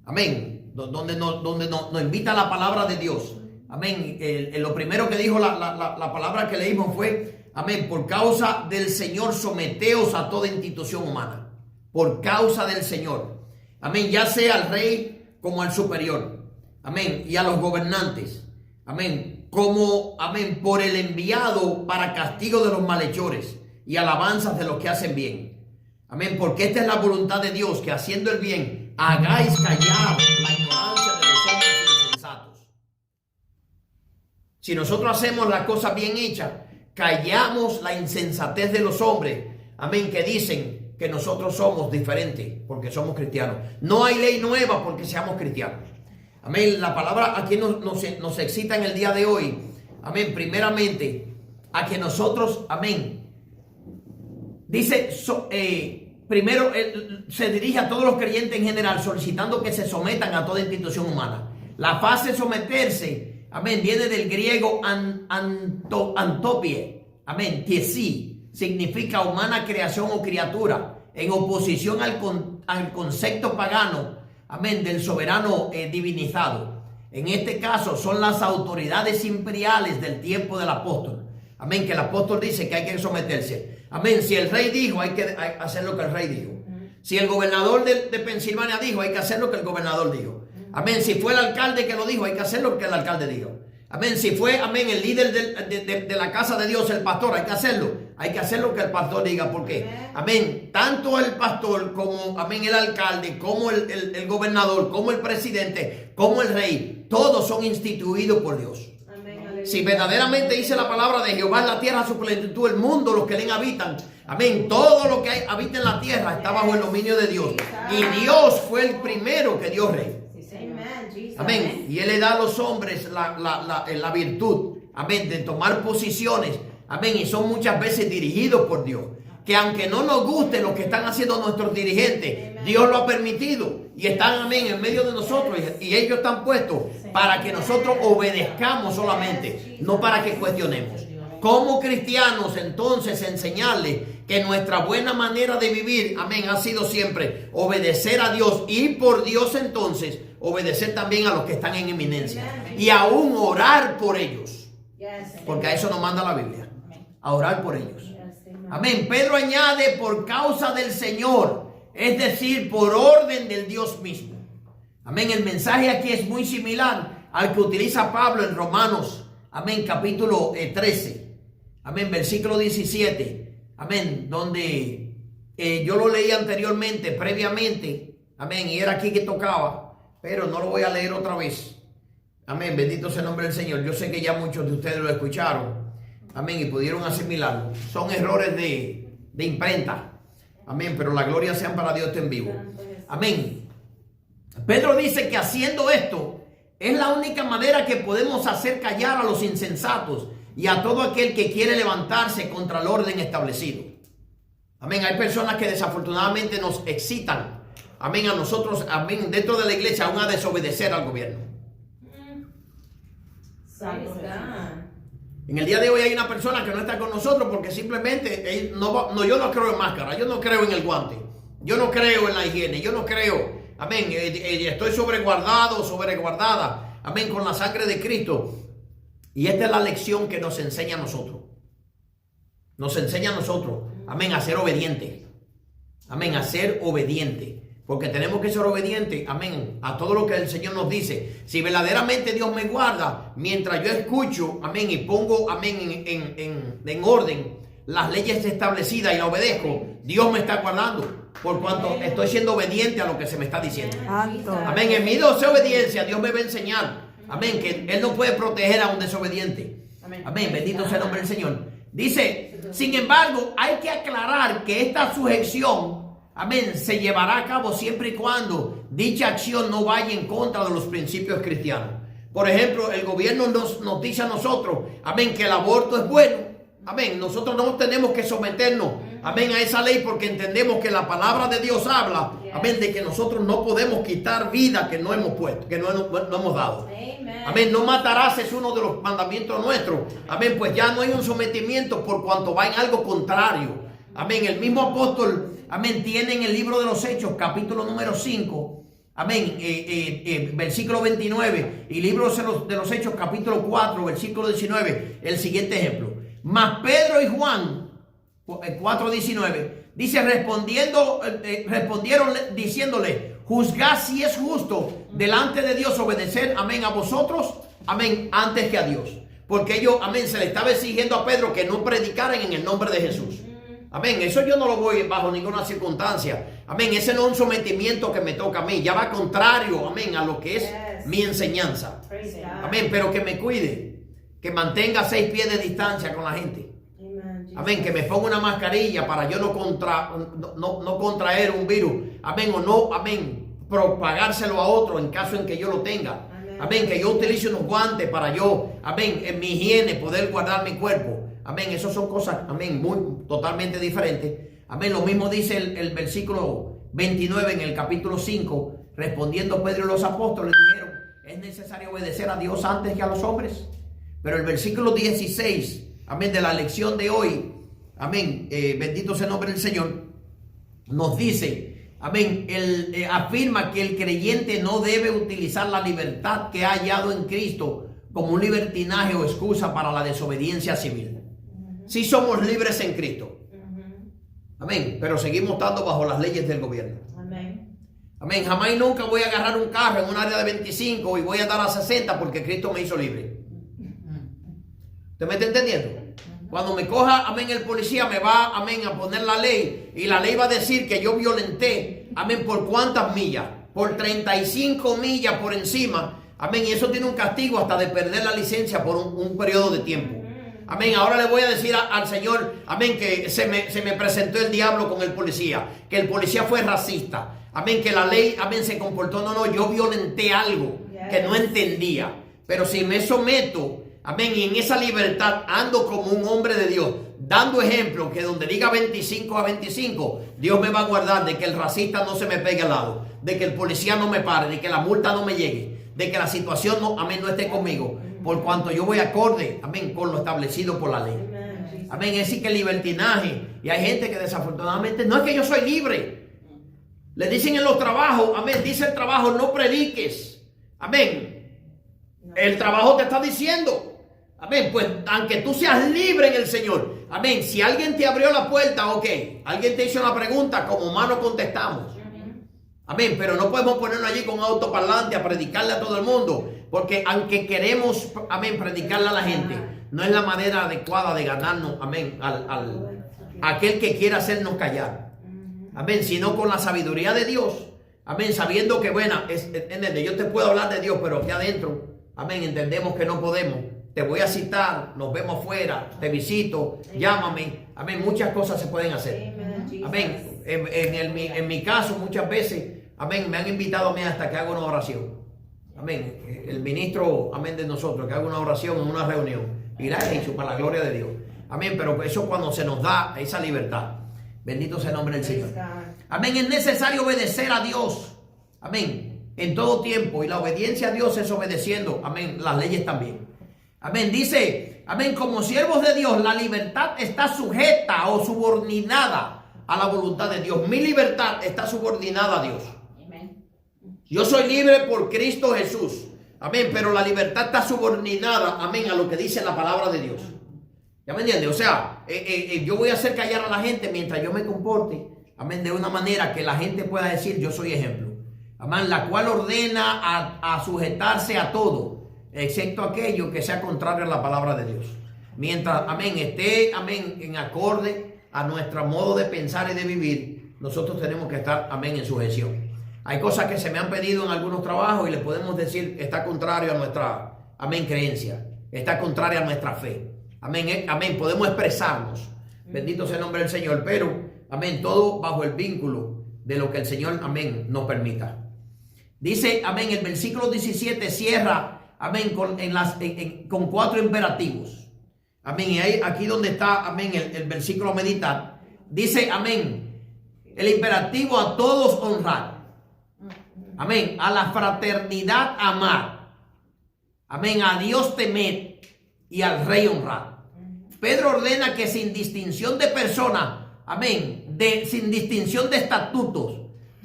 amén, donde nos invita la palabra de Dios, amén, lo primero que dijo la palabra que leímos fue, amén, por causa del Señor someteos a toda institución humana, por causa del Señor, amén, ya sea al rey como al superior, amén, y a los gobernantes, amén, como, amén, por el enviado para castigo de los malhechores y alabanzas de los que hacen bien. Amén, porque esta es la voluntad de Dios, que haciendo el bien hagáis callar la ignorancia de los hombres insensatos. Si nosotros hacemos las cosas bien hechas, callamos la insensatez de los hombres, amén, que dicen que nosotros somos diferentes porque somos cristianos. No hay ley nueva porque seamos cristianos. Amén, la palabra aquí nos excita en el día de hoy, amén, primeramente a que nosotros, amén, dice, primero se dirige a todos los creyentes en general, solicitando que se sometan a toda institución humana. La fase someterse, amén, viene del griego antopie, amén, tiesi, significa humana creación o criatura, en oposición al concepto pagano, amén, del soberano divinizado. En este caso son las autoridades imperiales del tiempo del apóstol. Amén, que el apóstol dice que hay que someterse. Amén, si el rey dijo, hay que hacer lo que el rey dijo. Si el gobernador de Pensilvania dijo, hay que hacer lo que el gobernador dijo. Amén, si fue el alcalde que lo dijo, hay que hacer lo que el alcalde dijo. Amén, si fue, amén, el líder de la casa de Dios, el pastor, hay que hacerlo. Hay que hacer lo que el pastor diga. ¿Por qué? Amén, tanto el pastor como, amén, el alcalde, como el gobernador, como el presidente, como el rey, todos son instituidos por Dios. Si verdaderamente dice la palabra de Jehová en la tierra, su plenitud, el mundo, los que en habitan, amén, todo lo que habita en la tierra está bajo el dominio de Dios. Y Dios fue el primero que dio rey. Amén. Y Él le da a los hombres la virtud, amén, de tomar posiciones, amén, y son muchas veces dirigidos por Dios. Que aunque no nos guste lo que están haciendo nuestros dirigentes, Dios lo ha permitido y están, amén, en medio de nosotros, y ellos están puestos para que nosotros obedezcamos solamente, no para que cuestionemos. Como cristianos, entonces, enseñarles que nuestra buena manera de vivir, amén, ha sido siempre obedecer a Dios, y por Dios entonces obedecer también a los que están en eminencia, y aún orar por ellos, porque a eso nos manda la Biblia, a orar por ellos. Amén. Pedro añade por causa del Señor, es decir, por orden del Dios mismo. Amén. El mensaje aquí es muy similar al que utiliza Pablo en Romanos, amén, capítulo 13, amén, versículo 17, amén, donde yo lo leí anteriormente, previamente, amén, y era aquí que tocaba, pero no lo voy a leer otra vez. Amén, bendito sea el nombre del Señor. Yo sé que ya muchos de ustedes lo escucharon, amén, y pudieron asimilarlo. Son errores de imprenta, amén, pero la gloria sea para Dios en vivo. Amén. Pedro dice que haciendo esto es la única manera que podemos hacer callar a los insensatos y a todo aquel que quiere levantarse contra el orden establecido. Amén. Hay personas que desafortunadamente nos excitan, amén, a nosotros, amén, dentro de la iglesia, aún a desobedecer al gobierno. En el día de hoy hay una persona que no está con nosotros porque simplemente yo no creo en máscara, yo no creo en el guante, yo no creo en la higiene, yo no creo, amén, estoy sobreguardada, amén, con la sangre de Cristo. Y esta es la lección que nos enseña a nosotros. Nos enseña a nosotros, amén, a ser obedientes. Amén, a ser obedientes. Porque tenemos que ser obedientes, amén, a todo lo que el Señor nos dice. Si verdaderamente Dios me guarda, mientras yo escucho, amén, y pongo, amén, en orden las leyes establecidas y la obedezco, Dios me está guardando. Por cuanto estoy siendo obediente a lo que se me está diciendo. Amén, en mi desobediencia Dios me va a enseñar, amén, que Él no puede proteger a un desobediente. Amén, bendito sea el nombre del Señor. Dice, sin embargo, hay que aclarar que esta sujeción, amén, se llevará a cabo siempre y cuando dicha acción no vaya en contra de los principios cristianos. Por ejemplo, el gobierno nos dice a nosotros, amén, que el aborto es bueno. Amén, nosotros no tenemos que someternos, amén, a esa ley porque entendemos que la palabra de Dios habla, amén, de que nosotros no podemos quitar vida que no hemos puesto, que no hemos dado. Amén, no matarás es uno de los mandamientos nuestros. Amén, pues ya no hay un sometimiento por cuanto va en algo contrario. Amén, el mismo apóstol, amén, tiene en el libro de los Hechos, capítulo número 5, amén, versículo 29, y libro de los Hechos, capítulo 4, versículo 19, el siguiente ejemplo. Mas Pedro y Juan, 4:19, dice, respondieron diciéndole, juzgad si es justo delante de Dios obedecer, amén, a vosotros, amén, antes que a Dios. Porque ellos, amén, se le estaba exigiendo a Pedro que no predicaran en el nombre de Jesús. Amén, eso yo no lo voy bajo ninguna circunstancia. Amén, ese no es un sometimiento que me toca a mí. Ya va contrario, amén, a lo que es mi enseñanza. Amén, pero que me cuide, que mantenga 6 pies de distancia con la gente. Amén, que me ponga una mascarilla para yo no contraer un virus. Amén, o no, amén, propagárselo a otro en caso en que yo lo tenga. Amén, que yo utilice unos guantes para yo, amén, en mi higiene poder guardar mi cuerpo. Amén, eso son cosas, amén, totalmente diferentes. Amén, lo mismo dice el versículo 29 en el capítulo 5. Respondiendo Pedro y los apóstoles dijeron, es necesario obedecer a Dios antes que a los hombres. Pero el versículo 16, amén, de la lección de hoy, amén, bendito sea el nombre del Señor, nos dice, amén, afirma que el creyente no debe utilizar la libertad que ha hallado en Cristo como un libertinaje o excusa para la desobediencia civil. Sí somos libres en Cristo. Amén. Pero seguimos estando bajo las leyes del gobierno. Amén. Amén. Jamás y nunca voy a agarrar un carro en un área de 25 y voy a dar a 60 porque Cristo me hizo libre. ¿Usted me está entendiendo? Cuando me coja, amén, el policía me va, amén, a poner la ley. Y la ley va a decir que yo violenté, amén, ¿por cuántas millas? Por 35 millas por encima. Amén. Y eso tiene un castigo hasta de perder la licencia por un periodo de tiempo. Amén, ahora le voy a decir al Señor, amén, que se me presentó el diablo con el policía, que el policía fue racista, amén, que la ley, amén, se comportó, no, yo violenté algo que no entendía, pero si me someto, amén, y en esa libertad ando como un hombre de Dios, dando ejemplo, que donde diga 25 a 25, Dios me va a guardar de que el racista no se me pegue al lado, de que el policía no me pare, de que la multa no me llegue, de que la situación no, amén, no esté conmigo. Por cuanto yo voy acorde, amén, con lo establecido por la ley. Amén, es decir que el libertinaje, y hay gente que desafortunadamente, no es que yo soy libre. Le dicen en los trabajos, amén, dice el trabajo, no prediques. Amén. El trabajo te está diciendo, amén, pues aunque tú seas libre en el Señor, amén, si alguien te abrió la puerta, ok, alguien te hizo una pregunta, como humano contestamos. Amén, pero no podemos ponernos allí con un autoparlante a predicarle a todo el mundo. Porque aunque queremos, amén, predicarle a la gente, no es la manera adecuada de ganarnos, amén, aquel que quiera hacernos callar. Amén, sino con la sabiduría de Dios. Amén, sabiendo que, bueno, yo te puedo hablar de Dios, pero aquí adentro, amén, entendemos que no podemos. Te voy a citar, nos vemos afuera, te visito, llámame. Amén, muchas cosas se pueden hacer. Amén, en mi caso muchas veces, amén, me han invitado a mí hasta que haga una oración. Amén. El ministro, amén, de nosotros, que haga una oración en una reunión. Y la he hecho para la gloria de Dios. Amén. Pero eso cuando se nos da esa libertad. Bendito sea el nombre del Señor. Amén. Es necesario obedecer a Dios. Amén. En todo tiempo. Y la obediencia a Dios es obedeciendo. Amén. Las leyes también. Amén. Dice amén, como siervos de Dios, la libertad está sujeta o subordinada a la voluntad de Dios. Mi libertad está subordinada a Dios. Yo soy libre por Cristo Jesús. Amén, pero la libertad está subordinada, amén, a lo que dice la palabra de Dios. ¿Ya me entiende? O sea, yo voy a hacer callar a la gente mientras yo me comporte, amén, de una manera que la gente pueda decir, yo soy ejemplo. Amén, la cual ordena a sujetarse a todo, excepto aquello que sea contrario a la palabra de Dios. Mientras, amén, esté, amén, en acorde a nuestro modo de pensar y de vivir, nosotros tenemos que estar, amén, en sujeción. Hay cosas que se me han pedido en algunos trabajos y le podemos decir, está contrario a nuestra, amén, creencia, está contraria a nuestra fe. Amén, amén, podemos expresarnos. Bendito sea el nombre del Señor, pero, amén, todo bajo el vínculo de lo que el Señor, amén, nos permita. Dice, amén, el versículo 17 cierra, amén, con 4 imperativos. Amén, y ahí, aquí donde está, amén, el versículo a meditar, dice, amén, el imperativo a todos honrar. Amén, a la fraternidad amar. Amén, a Dios temer y al rey honrar. Pedro ordena que sin distinción de persona, amén, sin distinción de estatutos,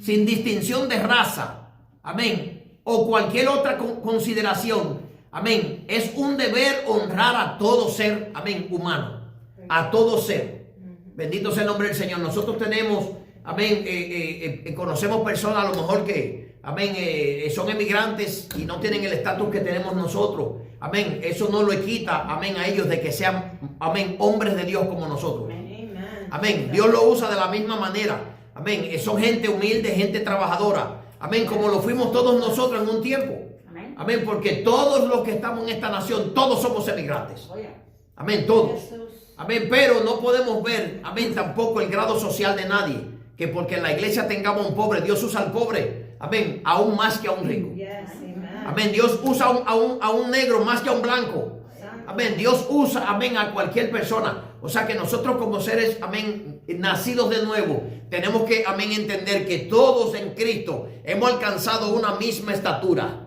sin distinción de raza, amén, o cualquier otra consideración, amén, es un deber honrar a todo ser, amén, humano, a todo ser. Bendito sea el nombre del Señor. Nosotros tenemos, amén, conocemos personas a lo mejor que, amén, son emigrantes y no tienen el estatus que tenemos nosotros. Amén, eso no lo quita, amén, a ellos de que sean, amén, hombres de Dios como nosotros. Amén, Dios lo usa de la misma manera. Amén, son gente humilde, gente trabajadora. Amén, como lo fuimos todos nosotros en un tiempo. Amén, porque todos los que estamos en esta nación, todos somos emigrantes. Amén, todos. Amén, pero no podemos ver, amén, tampoco el grado social de nadie. Que porque en la iglesia tengamos un pobre, Dios usa al pobre, amén, aún más que a un rico. Amén, Dios usa a un negro más que a un blanco. Amén, Dios usa, amén, a cualquier persona. O sea que nosotros como seres, amén, nacidos de nuevo, tenemos que, amén, entender que todos en Cristo hemos alcanzado una misma estatura.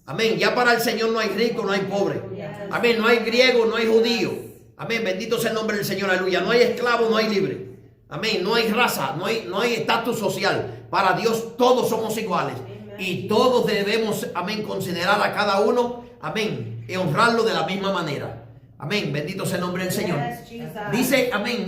Amén, ya para el Señor no hay rico, no hay pobre. Amén, no hay griego, no hay judío. Amén, bendito sea el nombre del Señor, aleluya. No hay esclavo, no hay libre. Amén, no hay raza, no hay estatus social. Para Dios todos somos iguales. Y todos debemos, amén, considerar a cada uno, amén, y honrarlo de la misma manera. Amén, bendito sea el nombre del Señor. Dice, amén,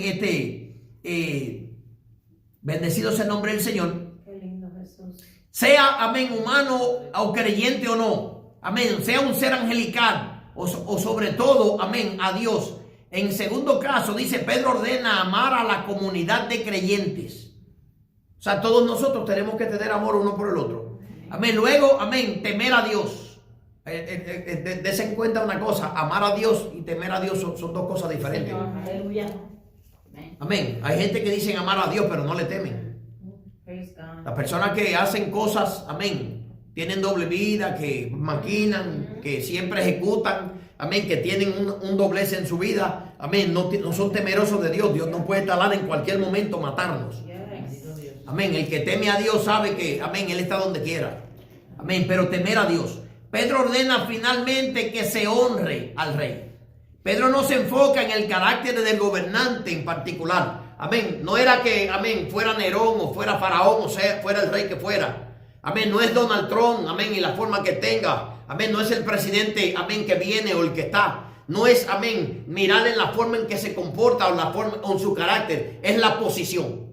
bendecido sea el nombre del Señor. Qué lindo, Jesús. Sea, amén, humano o creyente o no. Amén, sea un ser angelical o sobre todo, amén, a Dios. En segundo caso, dice, Pedro ordena amar a la comunidad de creyentes. O sea, todos nosotros tenemos que tener amor uno por el otro. Amén. Luego, amén, temer a Dios. Dese en cuenta una cosa, amar a Dios y temer a Dios son dos cosas diferentes. Aleluya. Amén. Hay gente que dicen amar a Dios, pero no le temen. Las personas que hacen cosas, amén, tienen doble vida, que maquinan, que siempre ejecutan, amén, que tienen un doblez en su vida, amén, no son temerosos de Dios. Dios no puede talar en cualquier momento matarnos. Amén, el que teme a Dios sabe que, amén, Él está donde quiera. Amén, pero temer a Dios. Pedro ordena finalmente que se honre al rey. Pedro no se enfoca en el carácter del gobernante en particular. Amén, no era que, amén, fuera Nerón o fuera Faraón o fuera el rey que fuera. Amén, no es Donald Trump, amén, y la forma que tenga. Amén, no es el presidente, amén, que viene o el que está. No es, amén, mirar en la forma en que se comporta o la forma o en su carácter. Es la posición.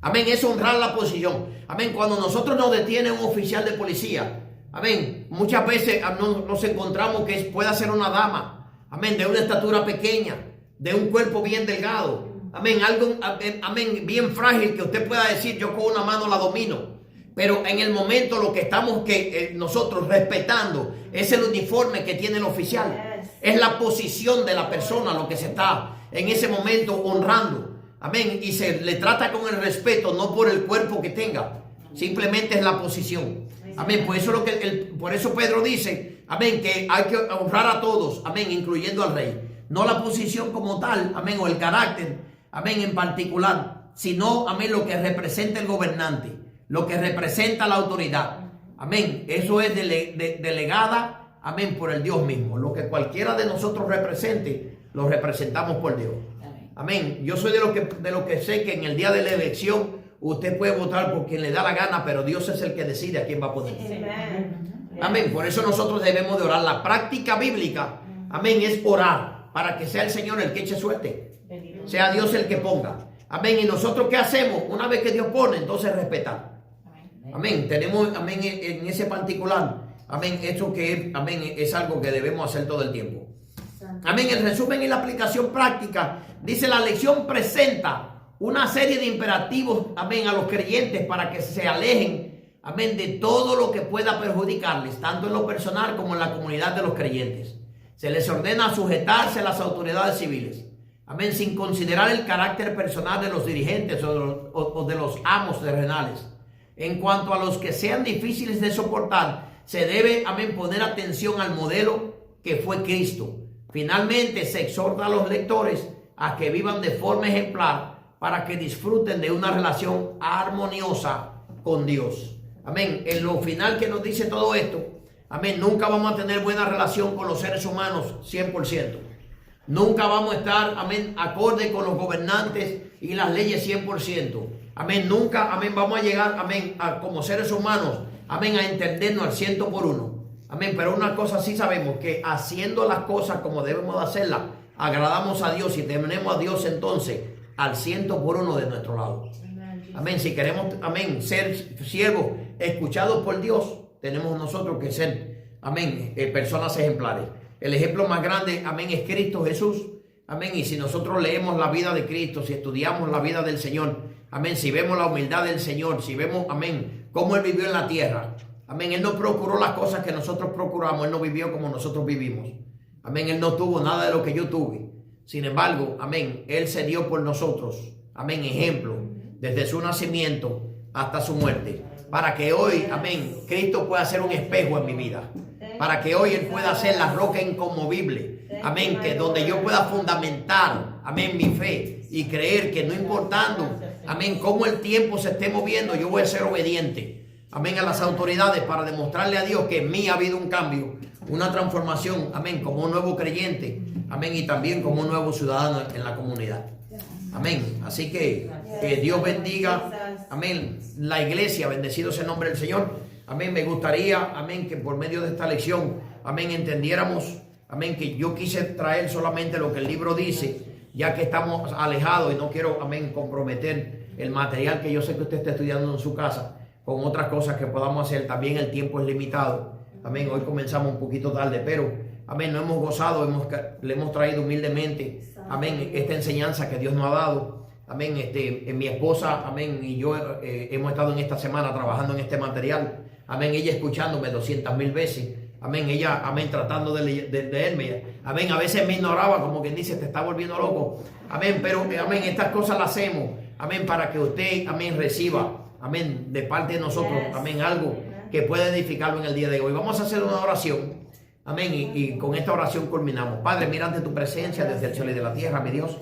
Amén, es honrar la posición. Amén, cuando nosotros nos detiene un oficial de policía, amén, muchas veces nos encontramos que puede ser una dama, amén, de una estatura pequeña, de un cuerpo bien delgado, amén, algo, amén, bien frágil que usted pueda decir, yo con una mano la domino. Pero en el momento lo que estamos nosotros respetando es el uniforme que tiene el oficial. Es la posición de la persona lo que se está en ese momento honrando. Amén. Y se le trata con el respeto, no por el cuerpo que tenga. Simplemente es la posición. Amén. Por eso, por eso Pedro dice, amén, que hay que honrar a todos. Amén. Incluyendo al rey. No la posición como tal. Amén. O el carácter. Amén. En particular. Sino, amén, lo que representa el gobernante. Lo que representa la autoridad. Amén. Eso es delegada, amén, por el Dios mismo. Lo que cualquiera de nosotros represente, lo representamos por Dios. Amén. Yo soy de lo que sé que en el día de la elección usted puede votar por quien le da la gana, pero Dios es el que decide a quién va a poner. Amén. Por eso nosotros debemos de orar. La práctica bíblica, amén, es orar para que sea el Señor el que eche suerte. Sea Dios el que ponga. Amén. ¿Y nosotros qué hacemos? Una vez que Dios pone, entonces respetar. Amén. Tenemos, amén, en ese particular, amén, esto que es, amén, es algo que debemos hacer todo el tiempo. Amén. En resumen y la aplicación práctica, dice la lección presenta una serie de imperativos, amén, a los creyentes para que se alejen, amén, de todo lo que pueda perjudicarles, tanto en lo personal como en la comunidad de los creyentes. Se les ordena sujetarse a las autoridades civiles, amén, sin considerar el carácter personal de los dirigentes o de los amos terrenales. En cuanto a los que sean difíciles de soportar, se debe, amén, poner atención al modelo que fue Cristo. Finalmente, se exhorta a los lectores a que vivan de forma ejemplar para que disfruten de una relación armoniosa con Dios. Amén. En lo final que nos dice todo esto, amén, nunca vamos a tener buena relación con los seres humanos 100%. Nunca vamos a estar, amén, acorde con los gobernantes y las leyes 100%. Amén. Nunca, amén, vamos a llegar, amén, como seres humanos, amén, a entendernos al 100 por uno. Amén. Pero una cosa sí sabemos, que haciendo las cosas como debemos de hacerlas, agradamos a Dios y tenemos a Dios entonces al 100 por uno de nuestro lado. Amén. Si queremos, amén, ser siervos escuchados por Dios, tenemos nosotros que ser, amén, personas ejemplares. El ejemplo más grande, amén, es Cristo Jesús. Amén. Y si nosotros leemos la vida de Cristo, si estudiamos la vida del Señor, amén, si vemos la humildad del Señor, si vemos, amén, cómo Él vivió en la tierra. Amén. Él no procuró las cosas que nosotros procuramos. Él no vivió como nosotros vivimos. Amén. Él no tuvo nada de lo que yo tuve. Sin embargo, amén, Él se dio por nosotros. Amén. Ejemplo, desde su nacimiento hasta su muerte. Para que hoy, amén, Cristo pueda ser un espejo en mi vida. Para que hoy Él pueda ser la roca inconmovible. Amén. Que donde yo pueda fundamentar, amén, mi fe y creer que no importando, amén, cómo el tiempo se esté moviendo, yo voy a ser obediente. Amén, a las autoridades para demostrarle a Dios que en mí ha habido un cambio, una transformación, amén, como un nuevo creyente, amén, y también como un nuevo ciudadano en la comunidad. Amén. Así que Dios bendiga, amén, la iglesia, bendecido sea el nombre del Señor. Amén. Me gustaría, amén, que por medio de esta lección, amén, entendiéramos, amén, que yo quise traer solamente lo que el libro dice, ya que estamos alejados y no quiero, amén, comprometer el material que yo sé que usted está estudiando en su casa con otras cosas que podamos hacer. También el tiempo es limitado. Amén. Hoy comenzamos un poquito tarde, pero, amén, nos hemos gozado, le hemos traído humildemente, amén, esta enseñanza que Dios nos ha dado. Amén. Mi esposa, amén, y yo hemos estado en esta semana trabajando en este material. Amén. Ella escuchándome 200,000 veces. Amén. Ella, amén, tratando de leerme. Amén. A veces me ignoraba, como quien dice, te está volviendo loco. Amén. Pero, amén, estas cosas las hacemos. Amén. Para que usted, amén, reciba, amén, de parte de nosotros, amén, algo que pueda edificarlo en el día de hoy. Vamos a hacer una oración, amén, y con esta oración culminamos. Padre, mira ante tu presencia desde el cielo y de la tierra, mi Dios.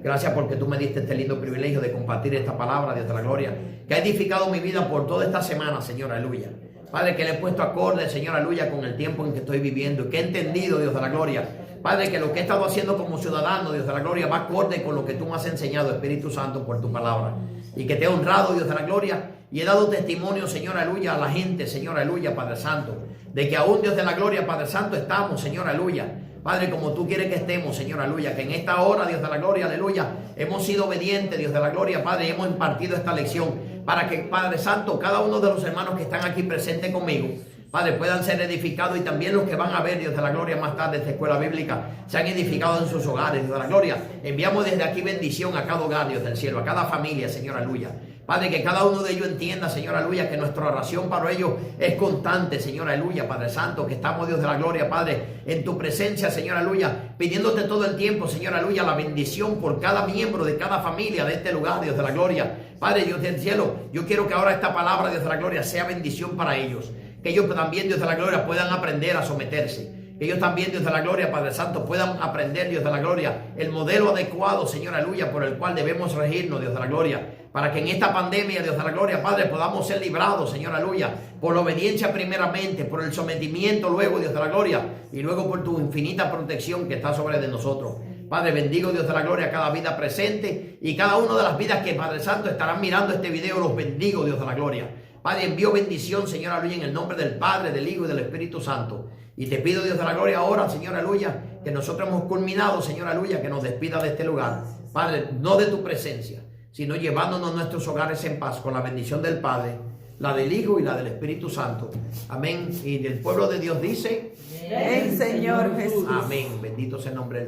Gracias porque tú me diste este lindo privilegio de compartir esta palabra, Dios de la gloria, que ha edificado mi vida por toda esta semana, Señor, aleluya. Padre, que le he puesto acorde, Señor, aleluya, con el tiempo en que estoy viviendo, y que he entendido, Dios de la gloria, Padre, que lo que he estado haciendo como ciudadano, Dios de la gloria, va acorde con lo que tú me has enseñado, Espíritu Santo, por tu palabra. Y que te he honrado, Dios de la gloria, y he dado testimonio, Señor, aleluya, a la gente, Señor, aleluya, Padre Santo, de que aún, Dios de la gloria, Padre Santo, estamos, Señor, aleluya, Padre, como tú quieres que estemos, Señor, aleluya, que en esta hora, Dios de la gloria, aleluya, hemos sido obedientes, Dios de la gloria, Padre, y hemos impartido esta lección, para que, Padre Santo, cada uno de los hermanos que están aquí presentes conmigo, Padre, puedan ser edificados, y también los que van a ver, Dios de la gloria, más tarde esta escuela bíblica, sean edificados en sus hogares, Dios de la gloria. Enviamos desde aquí bendición a cada hogar, Dios del cielo, a cada familia, Señor, aleluya. Padre, que cada uno de ellos entienda, Señor, aleluya, que nuestra oración para ellos es constante, Señor, aleluya, Padre Santo, que estamos, Dios de la gloria, Padre, en tu presencia, Señor, aleluya, pidiéndote todo el tiempo, Señor, aleluya, la bendición por cada miembro de cada familia de este lugar, Dios de la gloria. Padre, Dios del cielo, yo quiero que ahora esta palabra, Dios de la gloria, sea bendición para ellos. Que ellos también, Dios de la gloria, puedan aprender a someterse. Que ellos también, Dios de la gloria, Padre Santo, puedan aprender, Dios de la gloria, el modelo adecuado, Señor, aleluya, por el cual debemos regirnos, Dios de la gloria. para que en esta pandemia, Dios de la gloria, Padre, podamos ser librados, Señor, aleluya, por la obediencia primeramente, por el sometimiento luego, Dios de la gloria, y luego por tu infinita protección que está sobre de nosotros. Padre, bendigo, Dios de la gloria, cada vida presente y cada una de las vidas que, Padre Santo, estarán mirando este video, los bendigo, Dios de la gloria. Padre, envío bendición, Señor, aleluya, en el nombre del Padre, del Hijo y del Espíritu Santo. Y te pido, Dios de la gloria, ahora, Señor, aleluya, que nosotros hemos culminado, Señor, aleluya, que nos despida de este lugar. Padre, no de tu presencia, sino llevándonos a nuestros hogares en paz con la bendición del Padre, la del Hijo y la del Espíritu Santo. Amén. Y el pueblo de Dios dice: Ven, Señor Jesús. amén. Bendito sea el nombre del Señor.